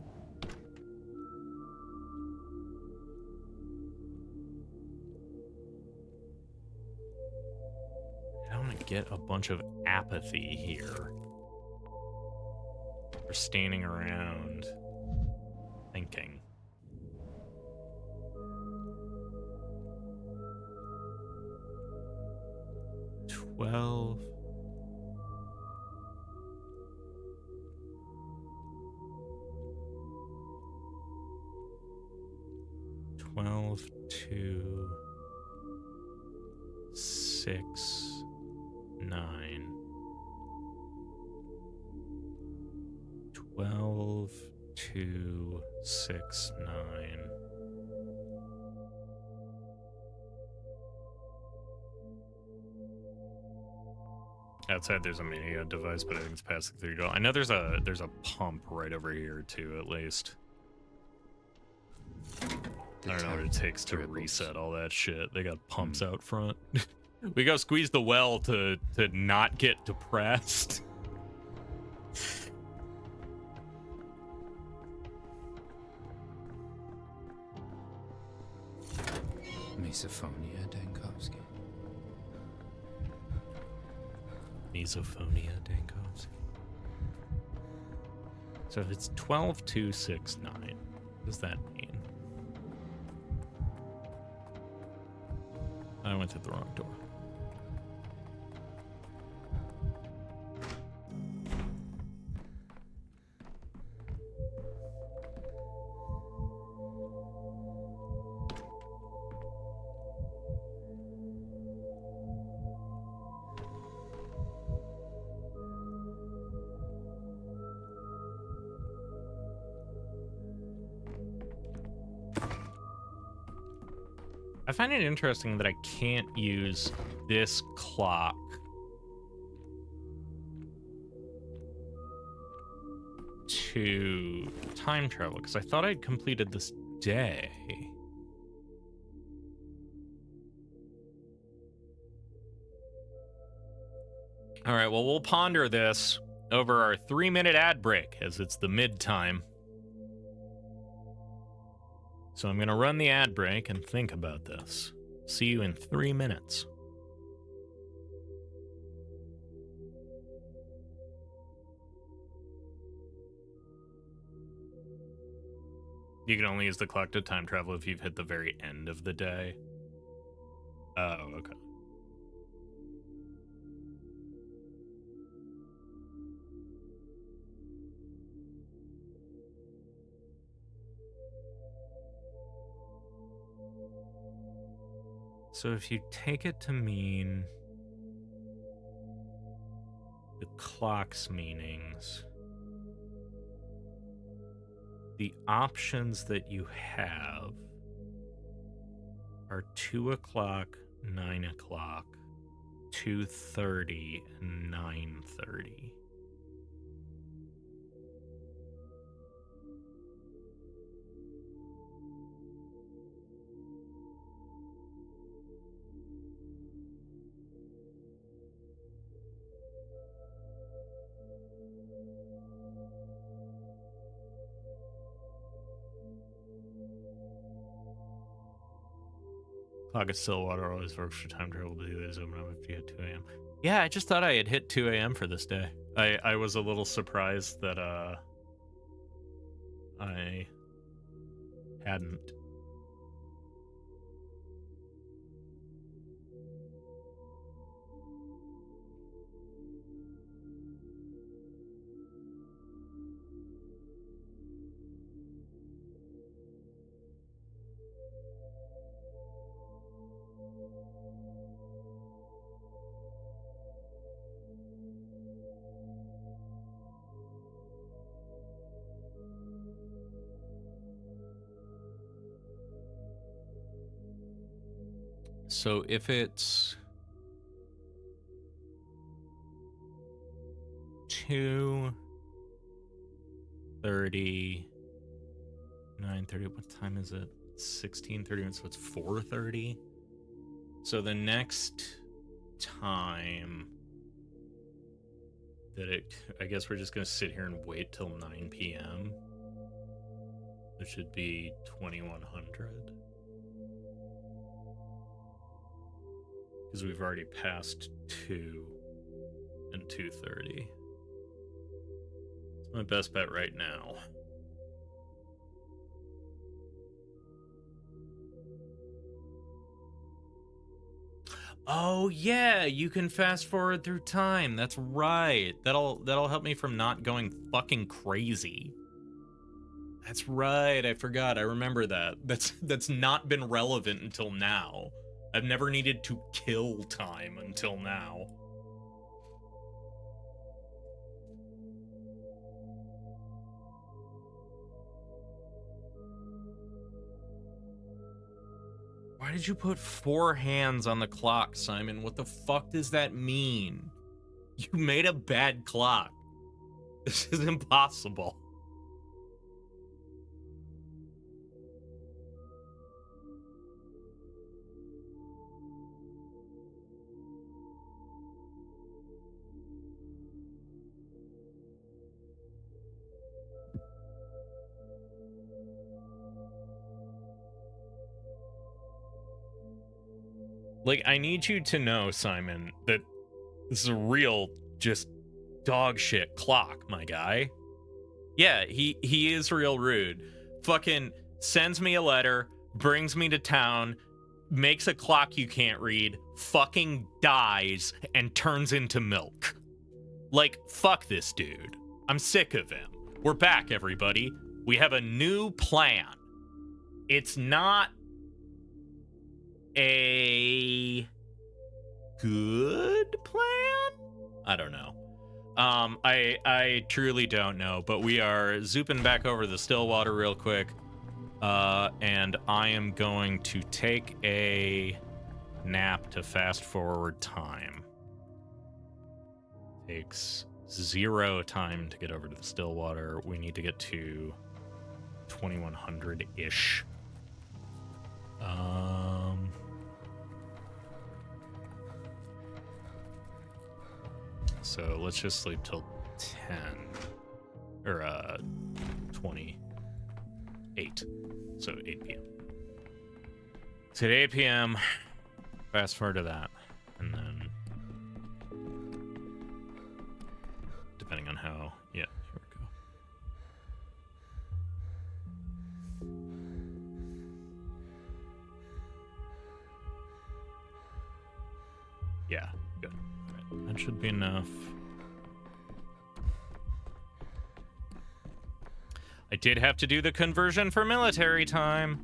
I don't want to get a bunch of apathy here. We're standing around thinking. Twelve. Two, 6, 9. 12, 2, 6, 9. Outside there's a media device, but I think it's past the 3 door. I know there's a pump right over here too, at least. I don't know what it takes to reset all that shit. They got pumps out front. We go squeeze the well to not get depressed. Misophonia Dankovsky. Misophonia Dankovsky. So if it's 12, 2, 6, 9, what does that mean? I went to the wrong door. I find it interesting that I can't use this clock to time travel, because I thought I'd completed this day. All right, well, we'll ponder this over our 3-minute ad break, as it's the mid-time. So I'm going to run the ad break and think about this. See you in 3 minutes. You can only use the clock to time travel if you've hit the very end of the day. Oh, okay. So if you take it to mean the clock's meanings, the options that you have are 2 o'clock, 9 o'clock, 2:30, and 9:30. Clock at Stillwater always works for time travel to do is open up if you get 2 a.m. Yeah, I just thought I had hit 2 a.m. for this day. I was a little surprised that I hadn't. So if it's 2:30, 9:30, what time is it? 16:30, so it's 4:30. So the next time that I guess we're just gonna sit here and wait till 9 p.m. It should be 2100. Because we've already passed 2 and 2:30. It's my best bet right now. Oh yeah, you can fast forward through time. That's right. That'll help me from not going fucking crazy. That's right. I forgot. I remember that. That's not been relevant until now. I've never needed to kill time until now. Why did you put 4 hands on the clock, Simon? What the fuck does that mean? You made a bad clock. This is impossible. Like, I need you to know, Simon, that this is a real, just dog shit clock, my guy. Yeah, he is real rude. Fucking sends me a letter, brings me to town, makes a clock you can't read, fucking dies, and turns into milk. Like, fuck this dude. I'm sick of him. We're back, everybody. We have a new plan. It's not a good plan? I don't know. I truly don't know, but we are zooping back over the Stillwater real quick. And I am going to take a nap to fast forward time. Takes 0 time to get over to the Stillwater. We need to get to 2100-ish. So let's just sleep till 10 or 28. So 8 p.m. So at 8 p.m. Fast forward to that, and then depending on how, yeah, here we go. Yeah, good. Right. That should be enough. I did have to do the conversion for military time.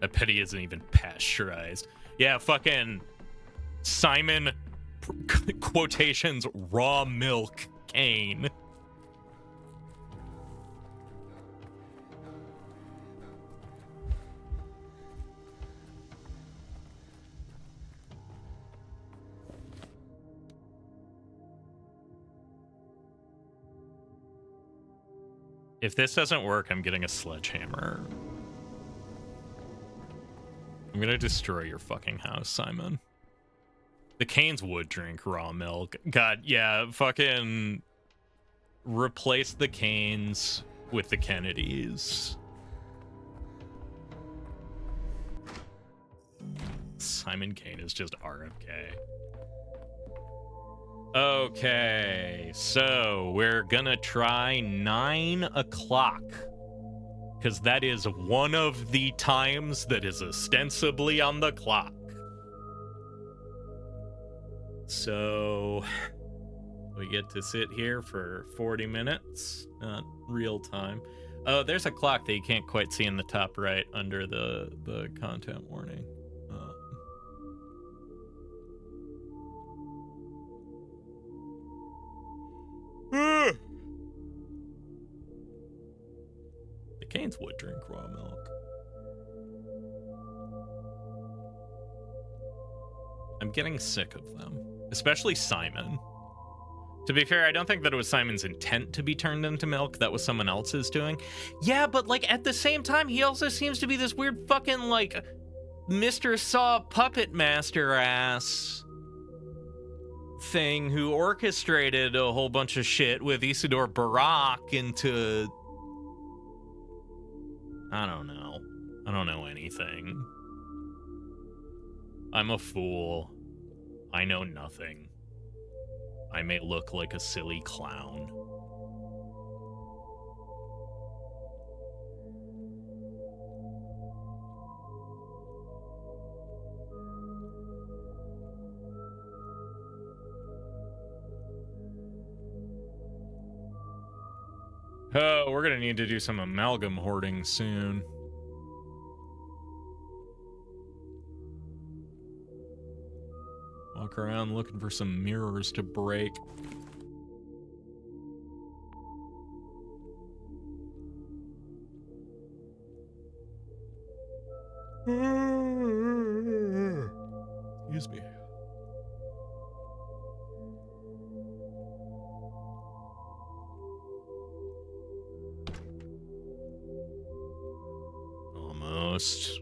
I bet he isn't even pasteurized. Yeah, fucking Simon quotations raw milk cane. If this doesn't work, I'm getting a sledgehammer. I'm gonna destroy your fucking house, Simon. The Canes would drink raw milk. God, yeah, fucking replace the Canes with the Kennedys. Simon Kane is just RFK. Okay, so we're gonna try 9 o'clock. Because that is one of the times that is ostensibly on the clock. So we get to sit here for 40 minutes, not real time. Oh, there's a clock that you can't quite see in the top right under the content warning. The Canes would drink raw milk. I'm getting sick of them, especially Simon. To be fair, I don't think that it was Simon's intent to be turned into milk. That was someone else's doing. Yeah, but like at the same time, he also seems to be this weird fucking like Mr. Saw puppet master ass thing who orchestrated a whole bunch of shit with Isidore Barak into... I don't know. I don't know anything. I'm a fool. I know nothing. I may look like a silly clown. Oh, we're gonna need to do some amalgam hoarding soon. Walk around looking for some mirrors to break. Excuse me. Almost.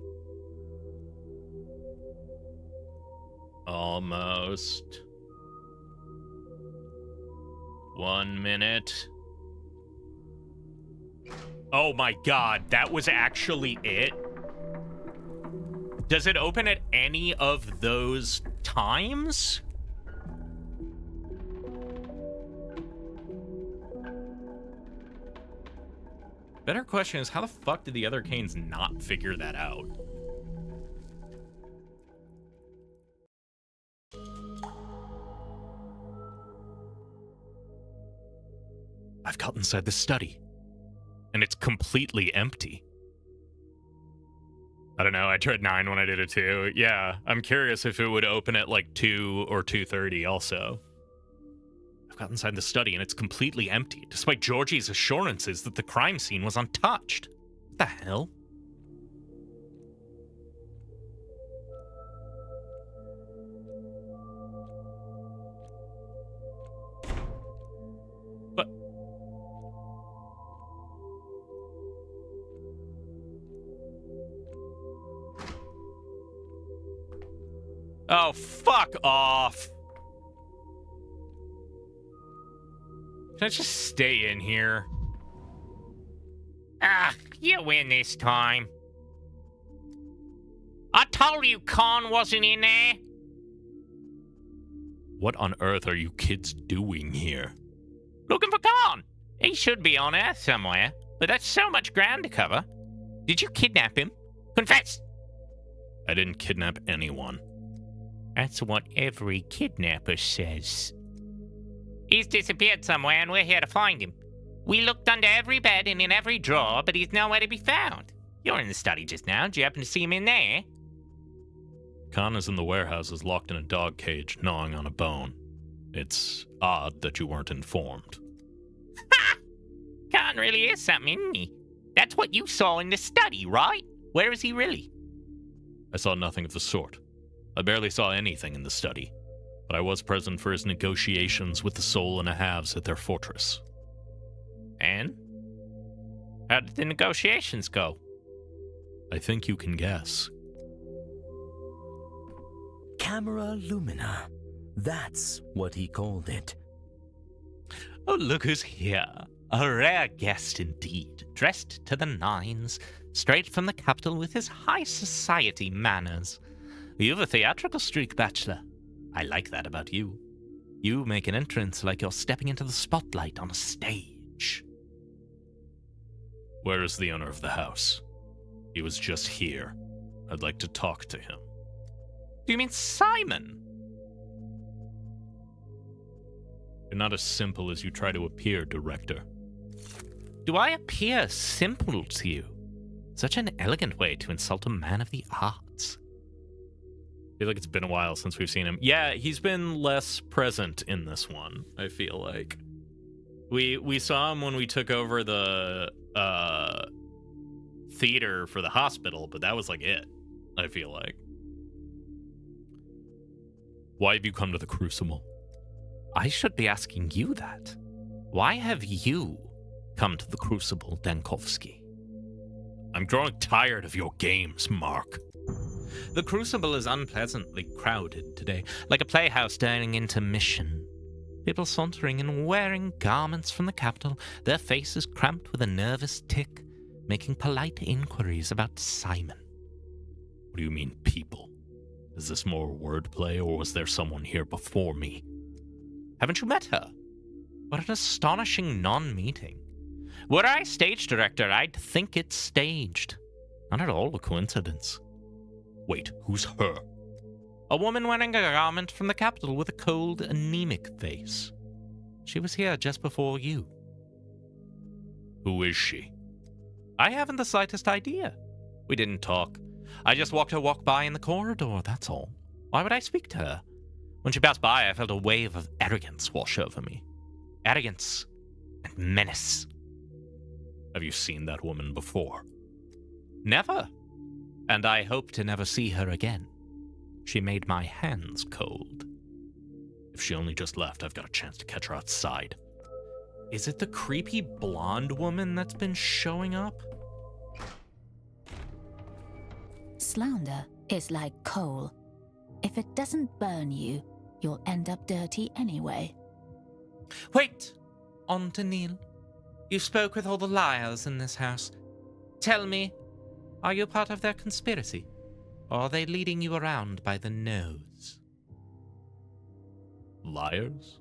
Almost. 1 minute. Oh my god, that was actually it? Does it open at any of those times? Better question is, how the fuck did the other Canes not figure that out? I've got inside the study, and it's completely empty. I don't know, I tried 9 when I did it too. Yeah, I'm curious if it would open at like 2 or 2:30 also. I've got inside the study, and it's completely empty, despite Georgie's assurances that the crime scene was untouched. What the hell? Oh, fuck off. Can I just stay in here? Ah, you win this time. I told you Khan wasn't in there. What on earth are you kids doing here? Looking for Khan. He should be on Earth somewhere, but that's so much ground to cover. Did you kidnap him? Confess! I didn't kidnap anyone. That's what every kidnapper says. He's disappeared somewhere, and we're here to find him. We looked under every bed and in every drawer, but he's nowhere to be found. You're in the study just now. Did you happen to see him in there? Khan is in the warehouses, locked in a dog cage, gnawing on a bone. It's odd that you weren't informed. Ha! Khan really is something, isn't he? That's what you saw in the study, right? Where is he really? I saw nothing of the sort. I barely saw anything in the study, but I was present for his negotiations with the Soul and a Halves at their fortress. And? How did the negotiations go? I think you can guess. Camera Lumina. That's what he called it. Oh, look who's here. A rare guest indeed, dressed to the nines, straight from the capital with his high society manners. You've a theatrical streak, Bachelor. I like that about you. You make an entrance like you're stepping into the spotlight on a stage. Where is the owner of the house? He was just here. I'd like to talk to him. Do you mean Simon? You're not as simple as you try to appear, Director. Do I appear simple to you? Such an elegant way to insult a man of the arts. I feel like it's been a while since we've seen him. Yeah, he's been less present in this one, I feel like. We saw him when we took over the theater for the hospital, but that was like it, I feel like. Why have you come to the Crucible? I should be asking you that. Why have you come to the Crucible, Dankovsky? I'm growing tired of your games, Mark. The Crucible is unpleasantly crowded today, like a playhouse during intermission. People sauntering and wearing garments from the capital, their faces cramped with a nervous tic, making polite inquiries about Simon. What do you mean, people? Is this more wordplay, or was there someone here before me? Haven't you met her? What an astonishing non-meeting. Were I stage director, I'd think it's staged. Not at all a coincidence. Wait, who's her? A woman wearing a garment from the capital with a cold, anemic face. She was here just before you. Who is she? I haven't the slightest idea. We didn't talk. I just watched her walk by in the corridor, that's all. Why would I speak to her? When she passed by, I felt a wave of arrogance wash over me. Arrogance and menace. Have you seen that woman before? Never. And I hope to never see her again. She made my hands cold. If she only just left, I've got a chance to catch her outside. Is it the creepy blonde woman that's been showing up? Slander is like coal. If it doesn't burn you, you'll end up dirty anyway. Wait! On to Neil. You spoke with all the liars in this house. Tell me, are you part of their conspiracy? Or are they leading you around by the nose? Liars?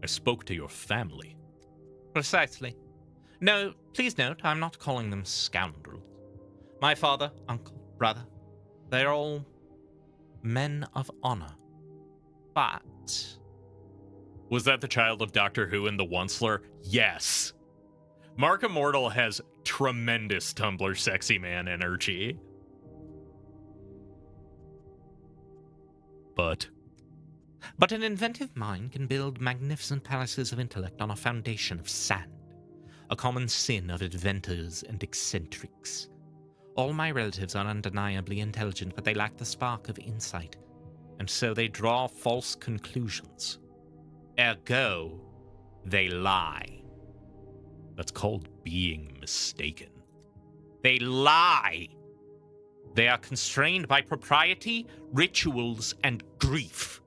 I spoke to your family. Precisely. No, please note, I'm not calling them scoundrels. My father, uncle, brother, they're all men of honor. But... Was that the child of Doctor Who and the Onceler? Yes. Mark Immortal has tremendous Tumblr sexy man energy. But an inventive mind can build magnificent palaces of intellect on a foundation of sand, a common sin of inventors and eccentrics. All my relatives are undeniably intelligent, but they lack the spark of insight, and so they draw false conclusions. Ergo, they lie. That's called being mistaken. They lie! They are constrained by propriety, rituals, and grief.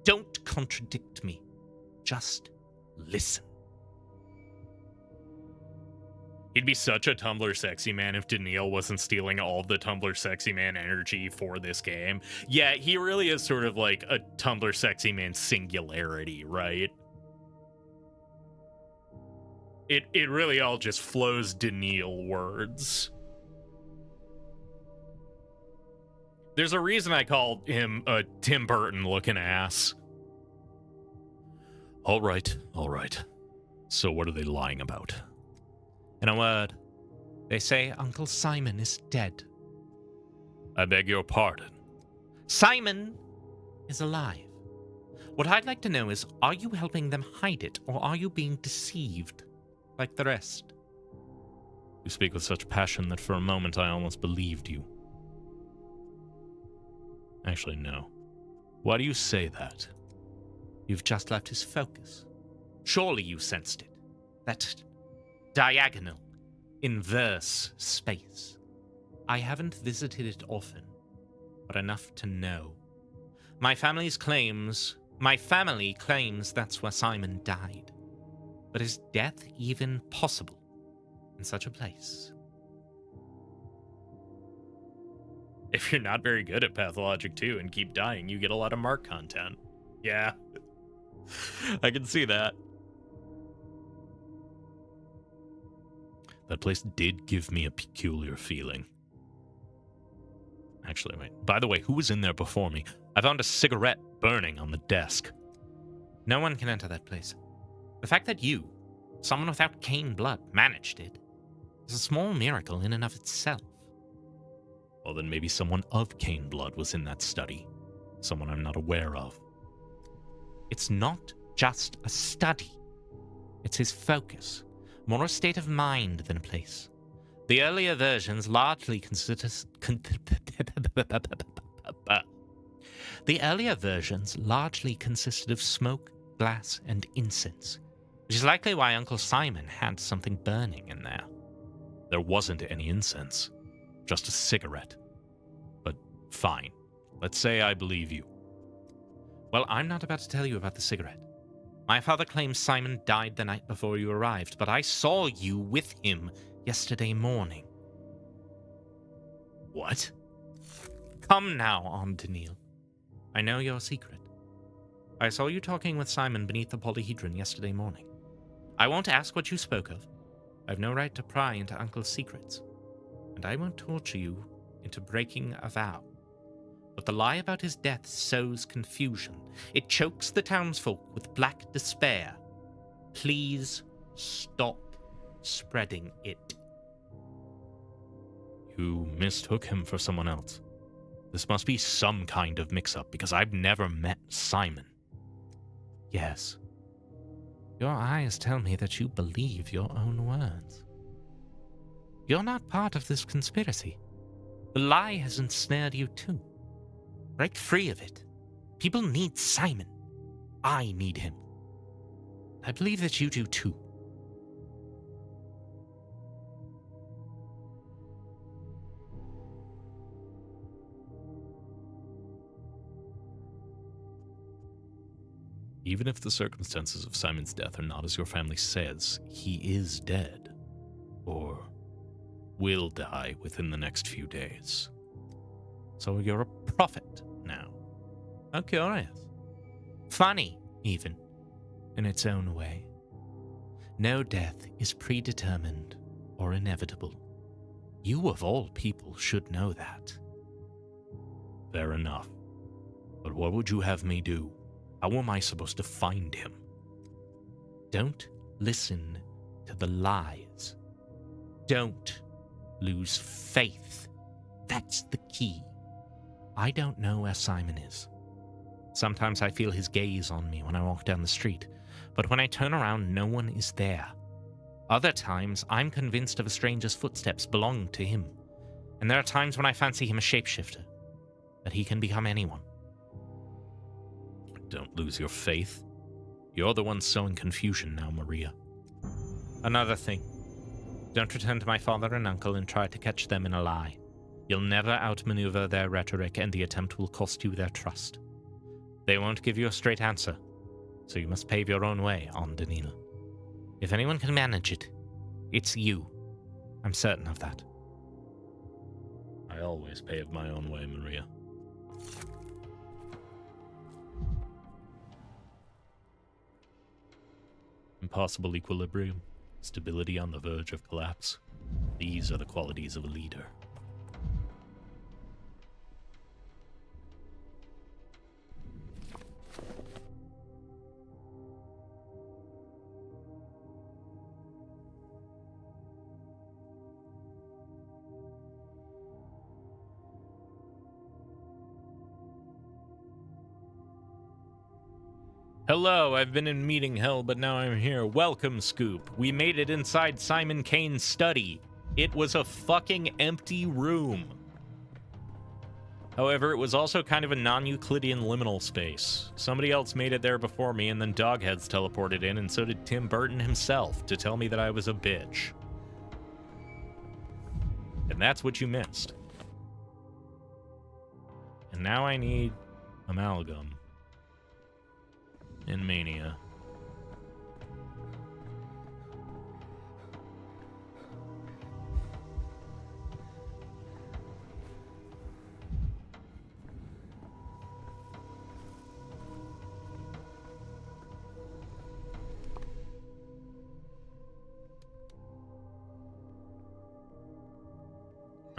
Don't contradict me. Just listen. He'd be such a Tumblr sexy man if Daniil wasn't stealing all of the Tumblr sexy man energy for this game. Yeah, he really is sort of like a Tumblr sexy man singularity, right? It really all just flows Daniil words. There's a reason I call him a Tim Burton looking ass. All right. So what are they lying about? In a word, they say Uncle Simon is dead. I beg your pardon. Simon is alive. What I'd like to know is, are you helping them hide it, or are you being deceived, like the rest? You speak with such passion that for a moment I almost believed you. Actually, no. Why do you say that? You've just left his focus. Surely you sensed it. That diagonal, inverse space. I haven't visited it often, but enough to know. My family claims that's where Simon died. But is death even possible in such a place? If you're not very good at Pathologic 2 and keep dying, you get a lot of mark content. Yeah. I can see that. That place did give me a peculiar feeling. Actually, wait. By the way, who was in there before me? I found a cigarette burning on the desk. No one can enter that place. The fact that you, someone without Cain blood, managed it is a small miracle in and of itself. Well, then maybe someone of Cain blood was in that study. Someone I'm not aware of. It's not just a study. It's his focus. More a state of mind than a place. The earlier versions largely consisted of smoke, glass, and incense, which is likely why Uncle Simon had something burning in there. There wasn't any incense, just a cigarette. But fine, let's say I believe you. Well, I'm not about to tell you about the cigarette. My father claims Simon died the night before you arrived, but I saw you with him yesterday morning. What? Come now, Daniil. I know your secret. I saw you talking with Simon beneath the polyhedron yesterday morning. I won't ask what you spoke of. I've no right to pry into Uncle's secrets, and I won't torture you into breaking a vow. But the lie about his death sows confusion. It chokes the townsfolk with black despair. Please stop spreading it. You mistook him for someone else. This must be some kind of mix-up, because I've never met Simon. Yes. Your eyes tell me that you believe your own words. You're not part of this conspiracy. The lie has ensnared you too. Break free of it. People need Simon. I need him. I believe that you do too. Even if the circumstances of Simon's death are not as your family says, he is dead. Or will die within the next few days. So you're a prophet now. How curious. Funny, even, in its own way. No death is predetermined or inevitable. You, of all people, should know that. Fair enough. But what would you have me do? How am I supposed to find him? Don't listen to the lies. Don't lose faith. That's the key. I don't know where Simon is. Sometimes I feel his gaze on me when I walk down the street, but when I turn around, no one is there. Other times, I'm convinced of a stranger's footsteps belong to him, and there are times when I fancy him a shapeshifter, that he can become anyone. Don't lose your faith. You're the one sowing confusion now, Maria. Another thing. Don't return to my father and uncle and try to catch them in a lie. You'll never outmaneuver their rhetoric, and the attempt will cost you their trust. They won't give you a straight answer, so you must pave your own way, Daniil. If anyone can manage it, it's you. I'm certain of that. I always pave my own way, Maria. Impossible equilibrium, stability on the verge of collapse. These are the qualities of a leader. Hello, I've been in meeting hell, but now I'm here. Welcome, Scoop. We made it inside Simon Kane's study. It was a fucking empty room. However, it was also kind of a non-Euclidean liminal space. Somebody else made it there before me, and then Dogheads teleported in, and so did Tim Burton himself, to tell me that I was a bitch. And that's what you missed. And now I need amalgam. In Mania.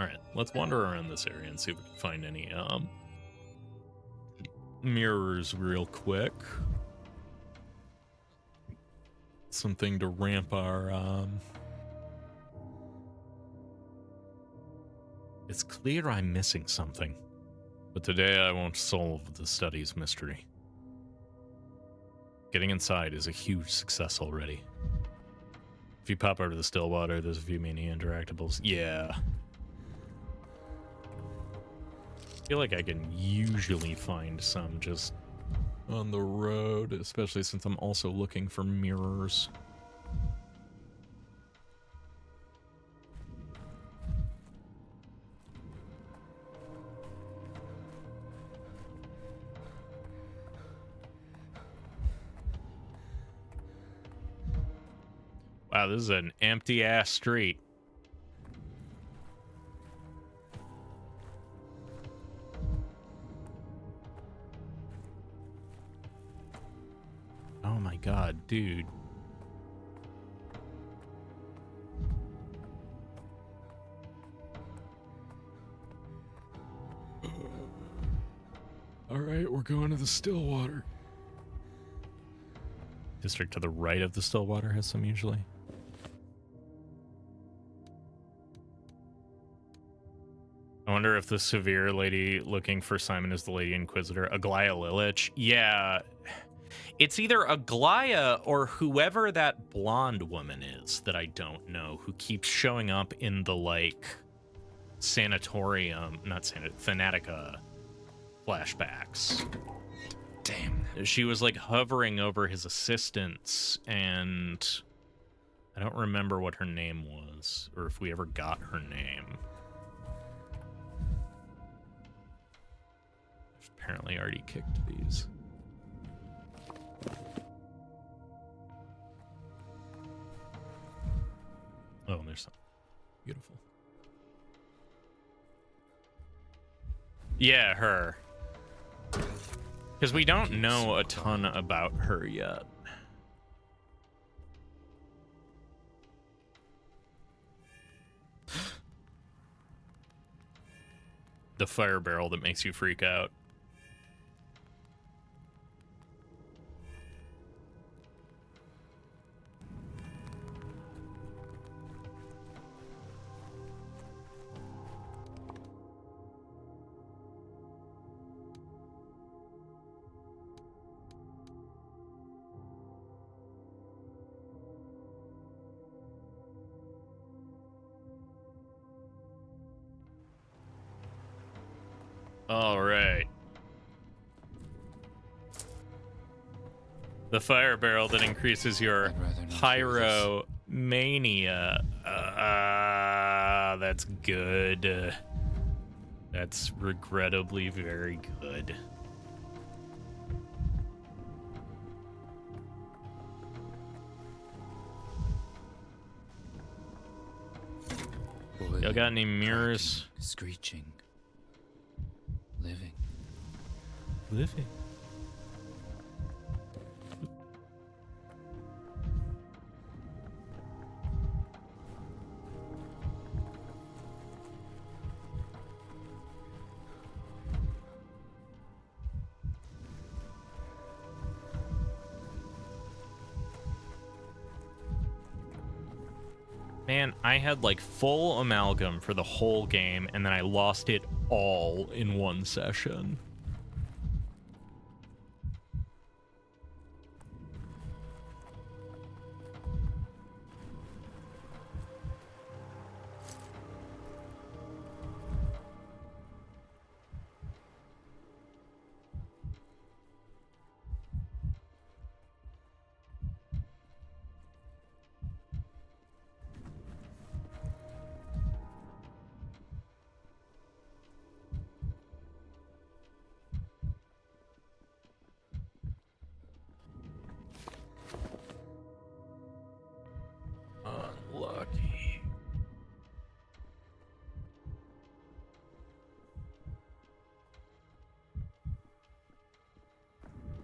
Alright, let's wander around this area and see if we can find any mirrors real quick. Something to ramp our It's clear I'm missing something, but today I won't solve the study's mystery. Getting inside is a huge success already. If you pop over to the still water, there's a few mini interactables. Yeah. I feel like I can usually find some just on the road, especially since I'm also looking for mirrors. Wow, this is an empty-ass street. Oh my god, dude. Alright, we're going to the Stillwater. District to the right of the Stillwater has some usually. I wonder if the severe lady looking for Simon is the Lady Inquisitor. Aglaya Lilich? Yeah. It's either Aglaya or whoever that blonde woman is that I don't know, who keeps showing up in the, like, sanatorium, not Thanatica flashbacks. Damn. She was, like, hovering over his assistants, and I don't remember what her name was, or if we ever got her name. Apparently already kicked these. Oh, and there's some. Beautiful. Yeah, her. Because we don't know a ton about her yet. The fire barrel that makes you freak out. All right. The fire barrel that increases your pyromania. That's good. That's regrettably very good. Y'all got any mirrors? Screeching. Living. Living. Man, I had like full amalgam for the whole game, and then I lost it all in one session. Unlucky.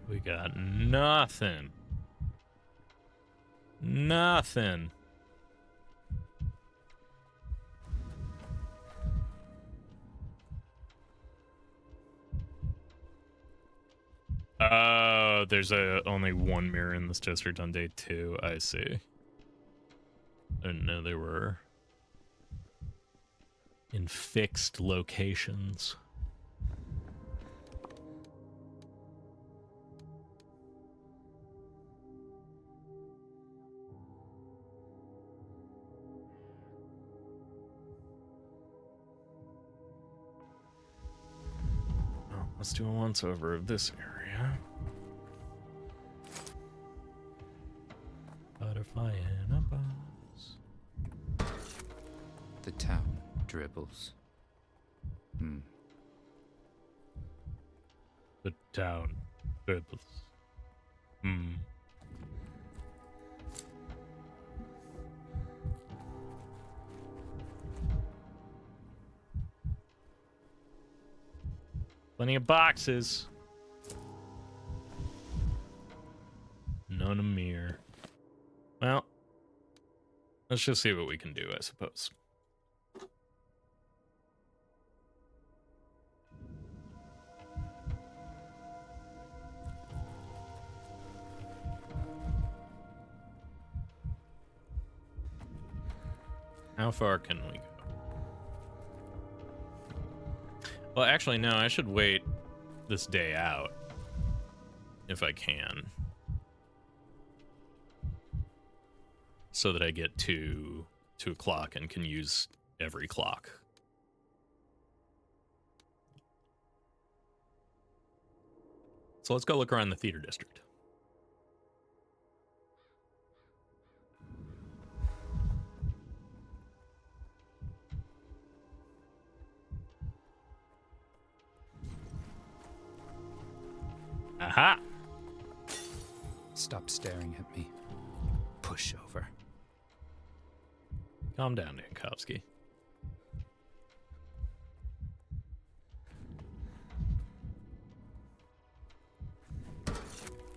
We got nothing. Nothing. There's only one mirror in this district on day 2. I see. I didn't know they were in fixed locations. Well, let's do a once over of this area. Butterfly in a box. The town dribbles. The town dribbles. Plenty of boxes. None a mirror. Well, let's just see what we can do, I suppose. How far can we go? Well, actually, no, I should wait this day out if I can, so that I get to 2 o'clock and can use every clock. So let's go look around the theater district. Aha! Stop staring at me. Push over. Calm down, Dankovsky.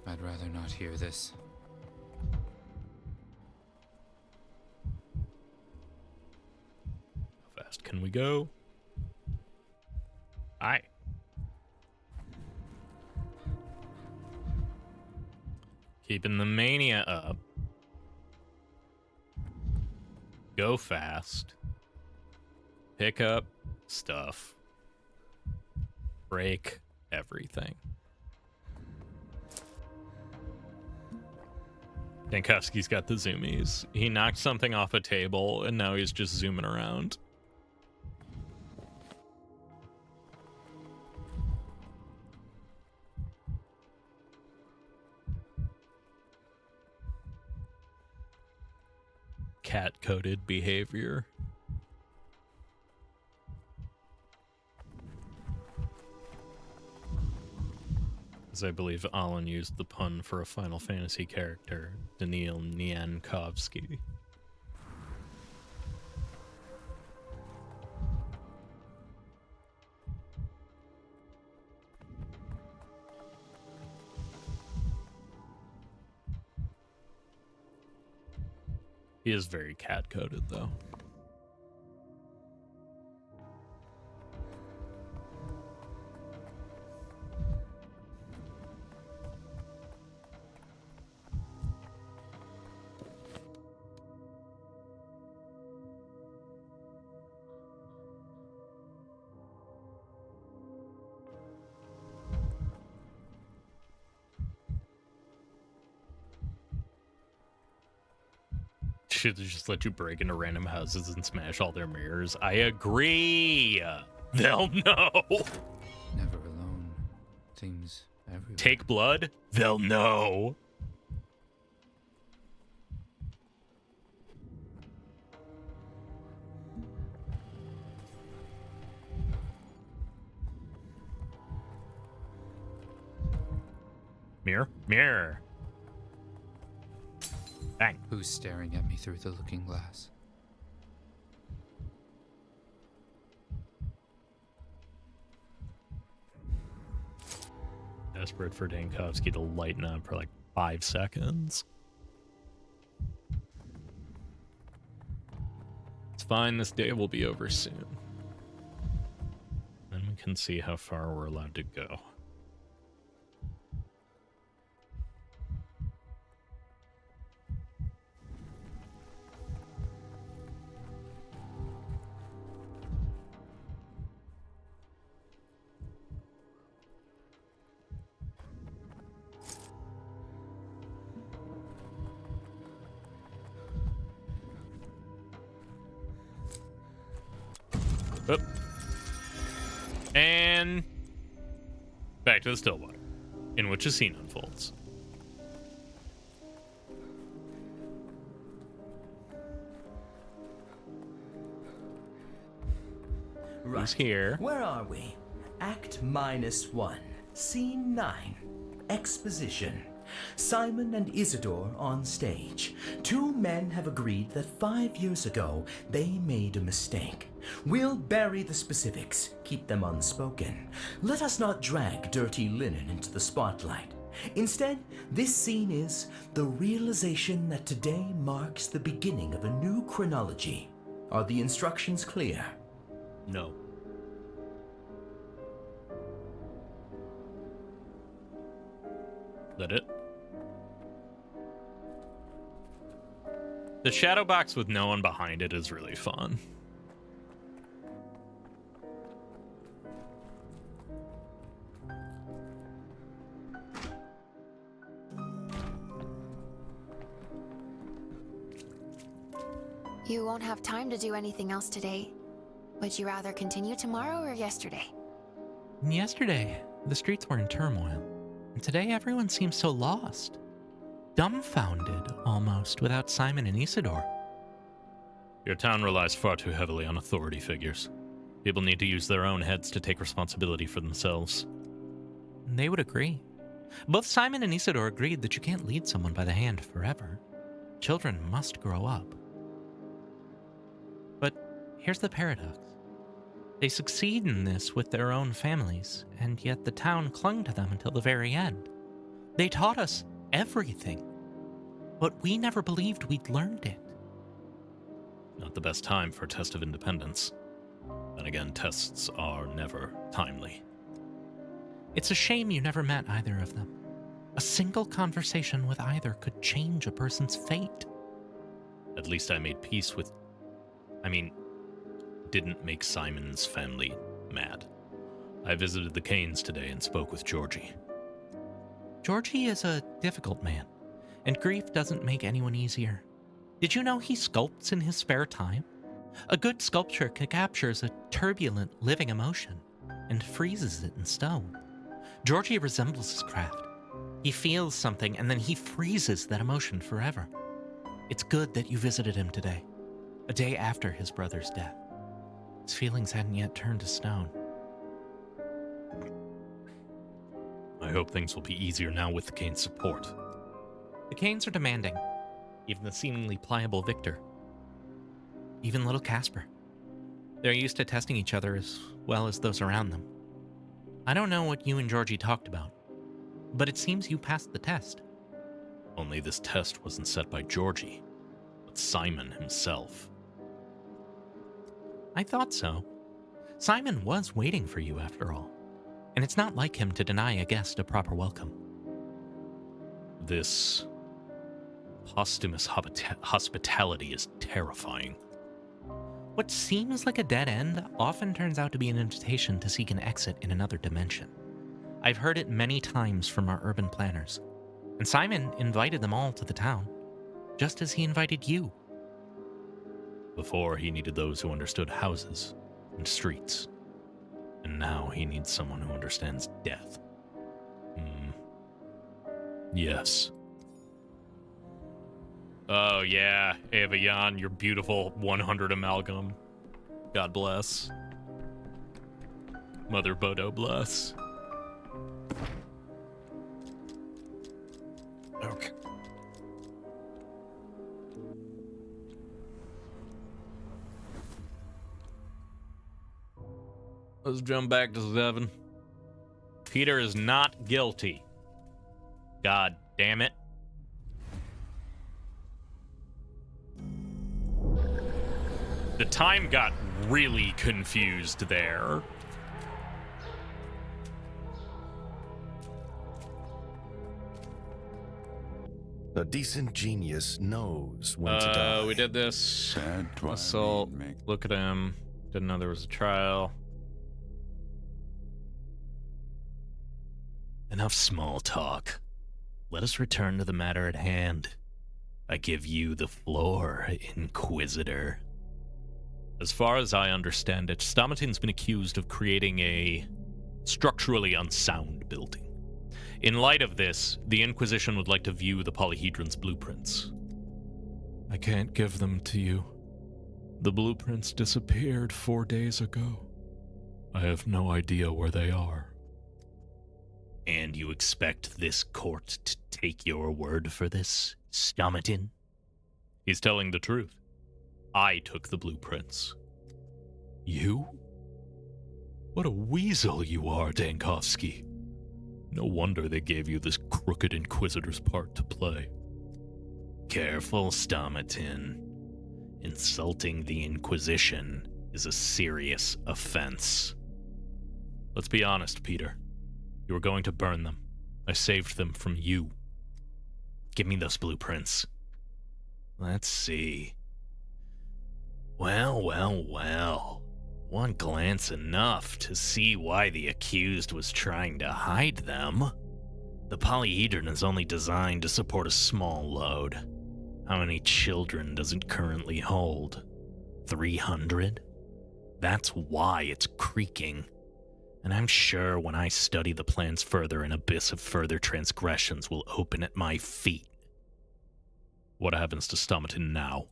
I'd rather not hear this. How fast can we go? Aye. Keeping the mania up. Go fast. Pick up stuff. Break everything. Dankovsky's got the zoomies. He knocked something off a table and now he's just zooming around. Cat-coded behavior. As I believe Alan used the pun for a Final Fantasy character, Daniil Niankovsky. He is very cat-coded, though. Should just let you break into random houses and smash all their mirrors. I agree. They'll know. Never alone. Things everywhere. Take blood. They'll know. Mirror, mirror. Bang. Who's staring at me through the looking glass? Desperate for Dankovsky to lighten up for like 5 seconds. It's fine, this day will be over soon. Then we can see how far we're allowed to go. Oop. And back to the Stillwater, in which a scene unfolds. Who's here? Where are we? Act -1, Scene 9. Exposition. Simon and Isidore on stage. Two men have agreed that 5 years ago they made a mistake. We'll bury the specifics, keep them unspoken. Let us not drag dirty linen into the spotlight. Instead, this scene is the realization that today marks the beginning of a new chronology. Are the instructions clear? No. That it? The shadow box with no one behind it is really fun. You won't have time to do anything else today. Would you rather continue tomorrow or yesterday? Yesterday, the streets were in turmoil, and today everyone seems so lost. Dumbfounded, almost, without Simon and Isidore. Your town relies far too heavily on authority figures. People need to use their own heads to take responsibility for themselves. They would agree. Both Simon and Isidore agreed that you can't lead someone by the hand forever. Children must grow up. But here's the paradox. They succeed in this with their own families, and yet the town clung to them until the very end. They taught us everything, but we never believed we'd learned it. Not the best time for a test of independence. Then again, tests are never timely. It's a shame you never met either of them. A single conversation with either could change a person's fate. At least I made peace with... didn't make Simon's family mad. I visited the Canes today and spoke with Georgie. Georgie is a difficult man, and grief doesn't make anyone easier. Did you know he sculpts in his spare time? A good sculpture captures a turbulent, living emotion and freezes it in stone. Georgie resembles his craft. He feels something, and then he freezes that emotion forever. It's good that you visited him today, a day after his brother's death. His feelings hadn't yet turned to stone. I hope things will be easier now with the Canes' support. The Canes are demanding. Even the seemingly pliable Victor. Even little Casper. They're used to testing each other as well as those around them. I don't know what you and Georgie talked about, but it seems you passed the test. Only this test wasn't set by Georgie, but Simon himself. I thought so. Simon was waiting for you after all, and it's not like him to deny a guest a proper welcome. This posthumous hospitality is terrifying. What seems like a dead end often turns out to be an invitation to seek an exit in another dimension. I've heard it many times from our urban planners, and Simon invited them all to the town, just as he invited you. Before, he needed those who understood houses and streets, and now he needs someone who understands death. Yes. Oh yeah, Ava Yan, your beautiful 100 amalgam. God bless. Mother Bodo bless. Okay. Let's jump back to 7. Peter is not guilty. God damn it. The time got really confused there. A decent genius knows when to die. We did this. Assault. Look at him. Didn't know there was a trial. Enough small talk. Let us return to the matter at hand. I give you the floor, Inquisitor. As far as I understand it, Stomatin's been accused of creating a structurally unsound building. In light of this, the Inquisition would like to view the polyhedron's blueprints. I can't give them to you. The blueprints disappeared 4 days ago. I have no idea where they are. And you expect this court to take your word for this, Stomatin? He's telling the truth. I took the blueprints. You? What a weasel you are, Dankovsky. No wonder they gave you this crooked Inquisitor's part to play. Careful, Stomatin. Insulting the Inquisition is a serious offense. Let's be honest, Peter. You were going to burn them. I saved them from you. Give me those blueprints. Let's see. Well. One glance enough to see why the accused was trying to hide them. The polyhedron is only designed to support a small load. How many children does it currently hold? 300? That's why it's creaking. And I'm sure when I study the plans further, an abyss of further transgressions will open at my feet. What happens to Stomatin now?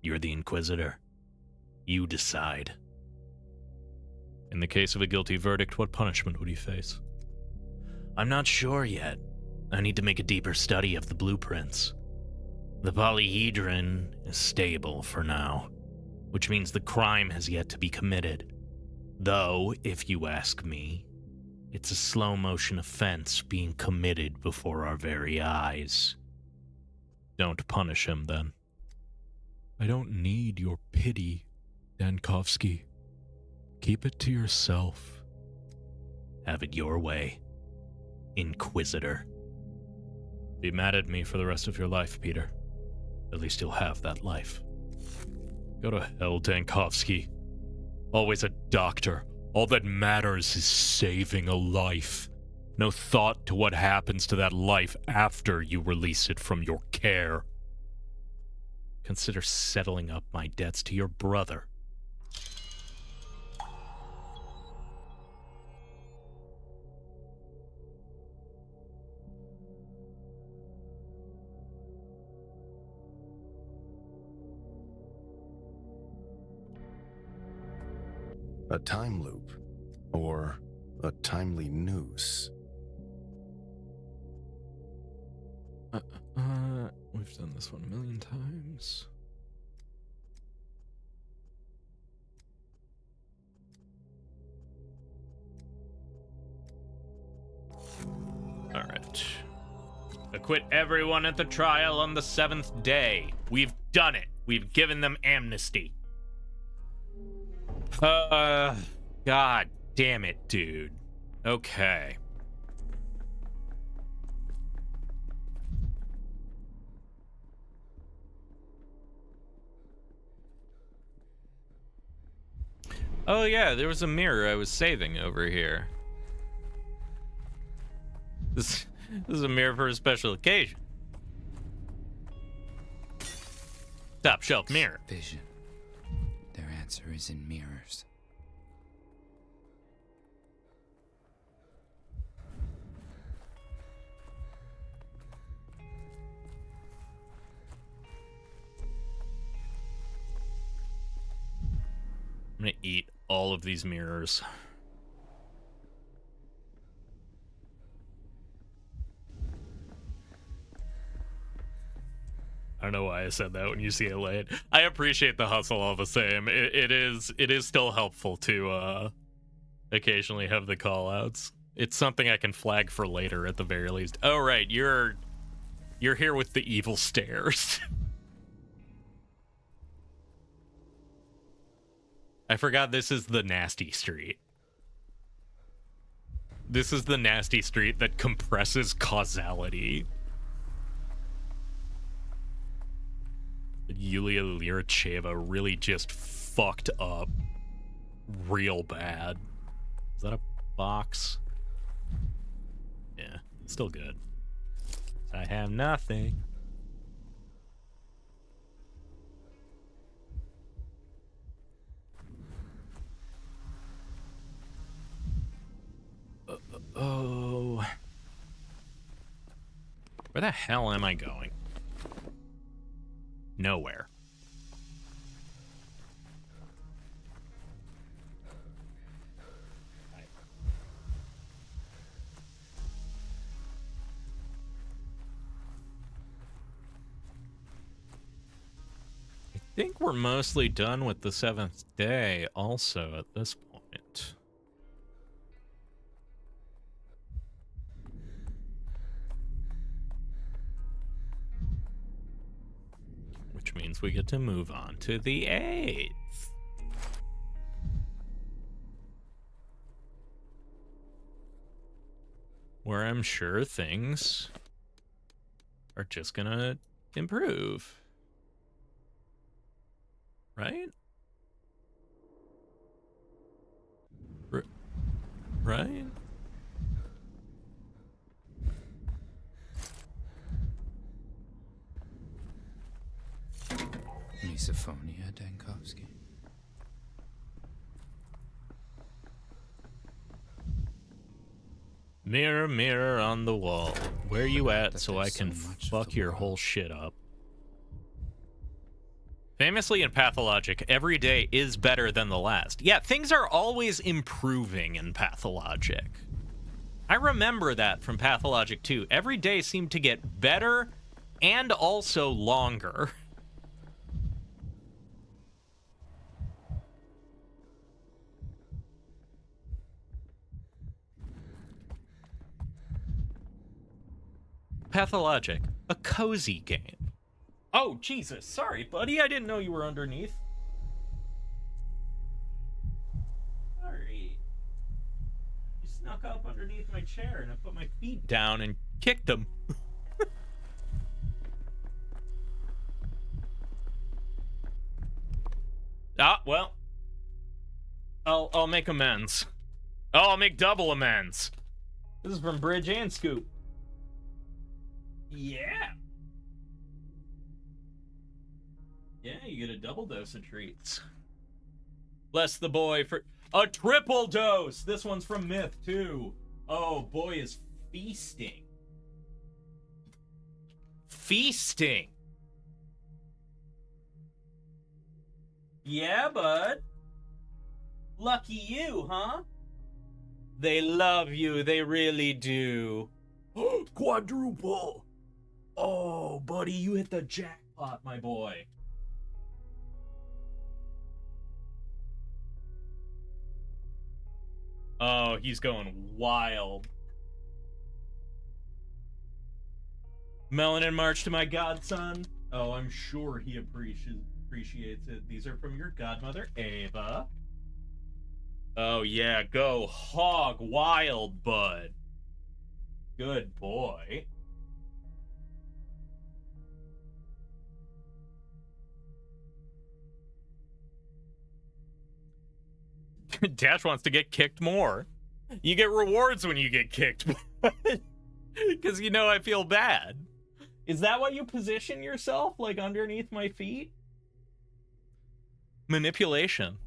You're the Inquisitor. You decide. In the case of a guilty verdict, what punishment would he face? I'm not sure yet. I need to make a deeper study of the blueprints. The polyhedron is stable for now, which means the crime has yet to be committed. Though, if you ask me, it's a slow-motion offense being committed before our very eyes. Don't punish him, then. I don't need your pity, Dankovsky. Keep it to yourself. Have it your way, Inquisitor. Be mad at me for the rest of your life, Peter. At least you'll have that life. Go to hell, Dankovsky. Always a doctor. All that matters is saving a life. No thought to what happens to that life after you release it from your care. Consider settling up my debts to your brother. A time loop, or a timely noose. We've done this one a million times. All right. Acquit everyone at the trial on the 7th day. We've done it. We've given them amnesty. God damn it, dude. Okay. Oh yeah, there was a mirror I was saving over here. This is a mirror for a special occasion. Top shelf mirror. Vision. Their answer is in mirrors. I'm gonna eat all of these mirrors. I don't know why I said that when you see it laid. I appreciate the hustle all the same. It is still helpful to occasionally have the call outs. It's something I can flag for later at the very least. Oh right, you're here with the evil stares. I forgot this is the nasty street. This is the nasty street that compresses causality. Yulia Lyricheva really just fucked up real bad. Is that a box? Yeah, still good. I have nothing. Where the hell am I going? Nowhere. I think we're mostly done with the 7th day also at this point. Which means we get to move on to the 8th. Where I'm sure things are just gonna improve. Right? Right? Misophonia, Dankovsky. Mirror, mirror on the wall, where you at That so I there's can so much of fuck the your world. whole shit up? Famously in Pathologic, every day is better than the last. Yeah, things are always improving in Pathologic. I remember that from Pathologic 2. Every day seemed to get better and also longer. Pathologic, a cozy game. Oh, Jesus, sorry, buddy, I didn't know you were underneath. Sorry. You snuck up underneath my chair and I put my feet down and kicked them. Ah, well. I'll make amends. Oh, I'll make double amends. This is from Bridge and Scoop. Yeah. Yeah, you get a double dose of treats. Bless the boy for a triple dose. This one's from Myth, too. Oh, boy is feasting. Feasting. Yeah, bud. Lucky you, huh? They love you. They really do. Quadruple. Oh, buddy, you hit the jackpot, my boy. Oh, he's going wild. Melanin March to my godson. Oh, I'm sure he appreciates it. These are from your godmother, Ava. Oh, yeah, go hog wild, bud. Good boy. Dash wants to get kicked more. You get rewards when you get kicked. Because you know I feel bad. Is that why you position yourself, like, underneath my feet? Manipulation.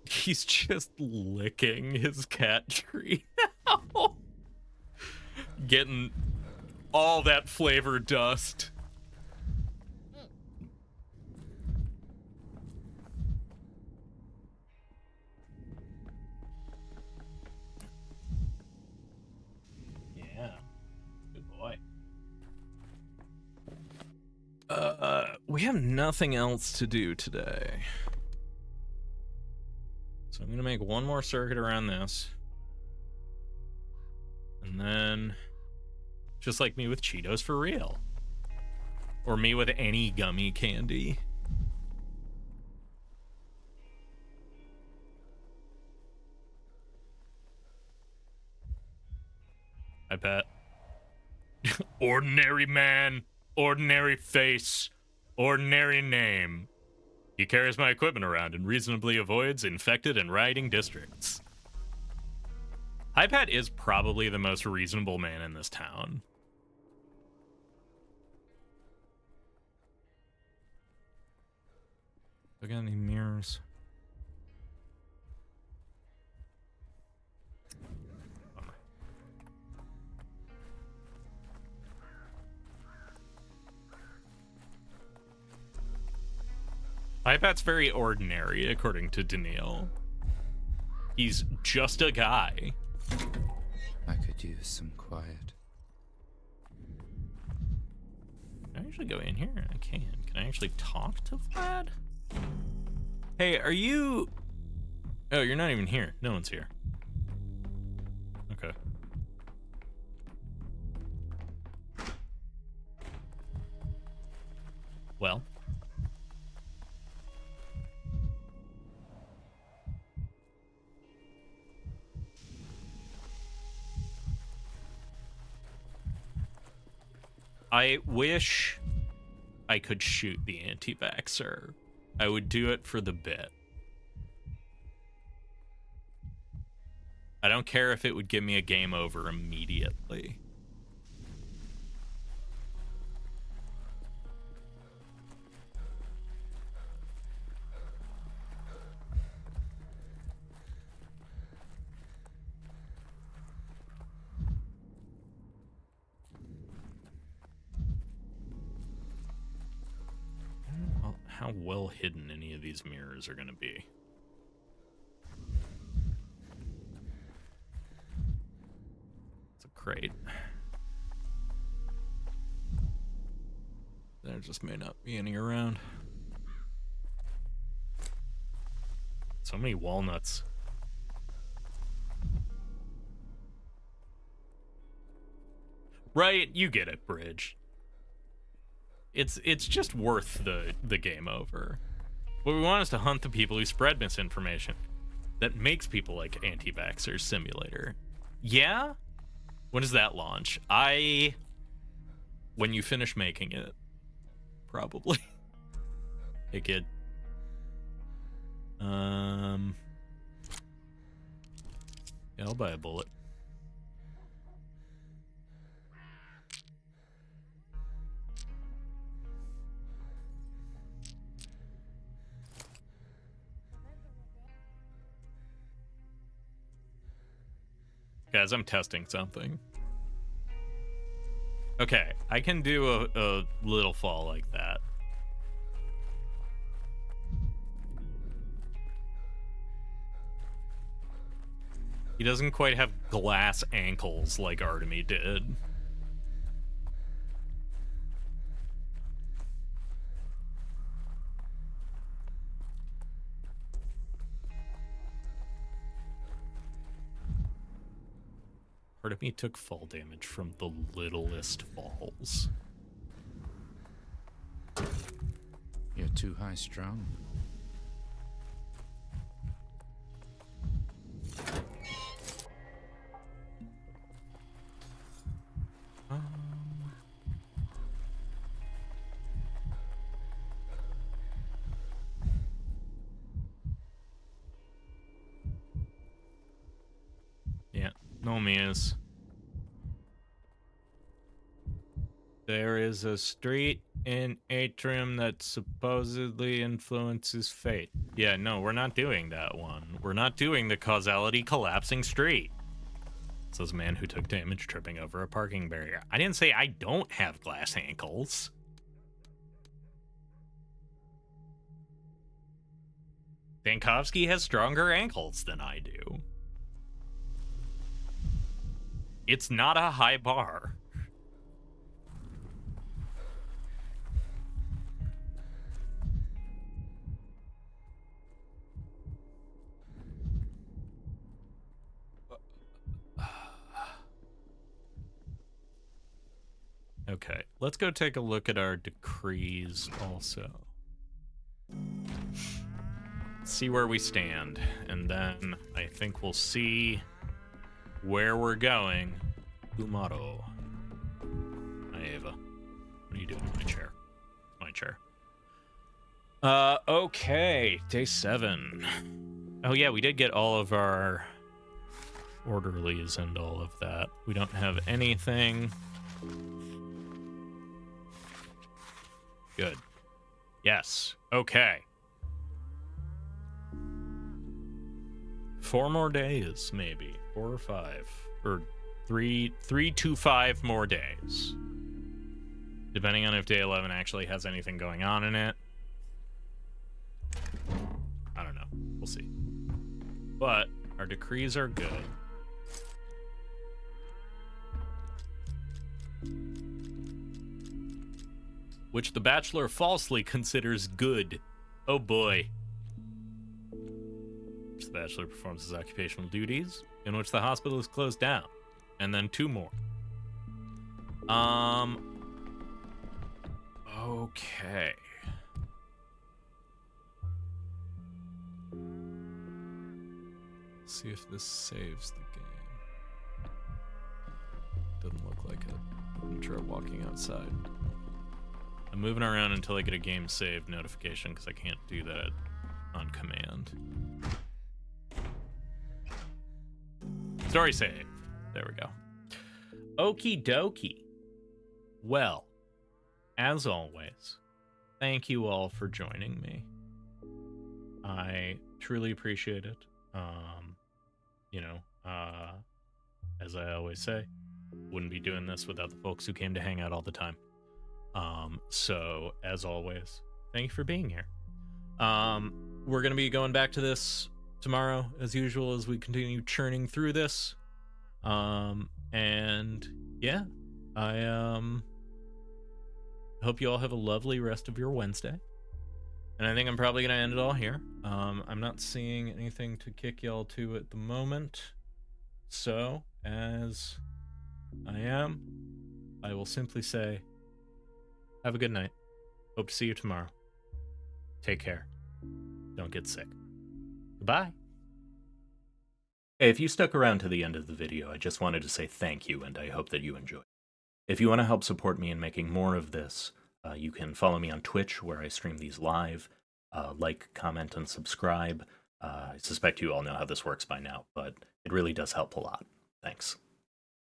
He's just licking his cat tree now. Getting all that flavor dust. Yeah. Good boy. We have nothing else to do today. So I'm gonna make one more circuit around this. And then, just like me with Cheetos for real. Or me with any gummy candy. I bet. Ordinary man, ordinary face, ordinary name. He carries my equipment around and reasonably avoids infected and rioting districts. iPad is probably the most reasonable man in this town. I got any mirrors? Bummer. Ipat's very ordinary, according to Daniil. He's just a guy. I could use some quiet. Can I actually go in here? I can. Can I actually talk to Vlad? Hey, are you... Oh, you're not even here. No one's here. Okay. Well. I wish I could shoot the anti-vaxxer. I would do it for the bit. I don't care if it would give me a game over immediately. How well hidden any of these mirrors are going to be. It's a crate. There just may not be any around. So many walnuts. Right, you get it, Bridge. It's just worth the game over. What we want is to hunt the people who spread misinformation that makes people like Anti-Vaxxers Simulator. Yeah? When does that launch? When you finish making it. Probably. It could... Yeah, I'll buy a bullet. Guys, I'm testing something. Okay, I can do a little fall like that. He doesn't quite have glass ankles like Artemy did. Part of me took fall damage from the littlest falls. You're too high strung. Yeah, no means. There is a street in Atrium that supposedly influences fate. Yeah, no, we're not doing that one. We're not doing the causality collapsing street. Says a man who took damage tripping over a parking barrier. I didn't say I don't have glass ankles. Dankovsky has stronger ankles than I do. It's not a high bar. Okay, let's go take a look at our decrees also. See where we stand, and then I think we'll see where we're going tomorrow. Hi, Ava. What are you doing in my chair? My chair. Okay, day 7. Oh yeah, we did get all of our orderlies and all of that. We don't have anything. Good. Yes. Okay. 4 more days, maybe 4 or 5, or 3 to 5 more days, depending on if day 11 actually has anything going on in it. I don't know. We'll see. But our decrees are good. Which the Bachelor falsely considers good. Oh boy. Which the Bachelor performs his occupational duties, in which the hospital is closed down. And then 2 more. Okay. See if this saves the game. Doesn't look like it. I'm gonna try walking outside. I'm moving around until I get a game save notification because I can't do that on command. Story save. There we go. Okie dokie. Well, as always, thank you all for joining me. I truly appreciate it. As I always say, wouldn't be doing this without the folks who came to hang out all the time. So as always, thank you for being here. We're going to be going back to this tomorrow as usual as we continue churning through this. And yeah, I hope you all have a lovely rest of your Wednesday. And I think I'm probably going to end it all here. I'm not seeing anything to kick y'all to at the moment. So, as I will simply say, have a good night. Hope to see you tomorrow. Take care. Don't get sick. Goodbye. Hey, if you stuck around to the end of the video, I just wanted to say thank you, and I hope that you enjoyed. If you want to help support me in making more of this, you can follow me on Twitch, where I stream these live. Like, comment, and subscribe. I suspect you all know how this works by now, but it really does help a lot. Thanks.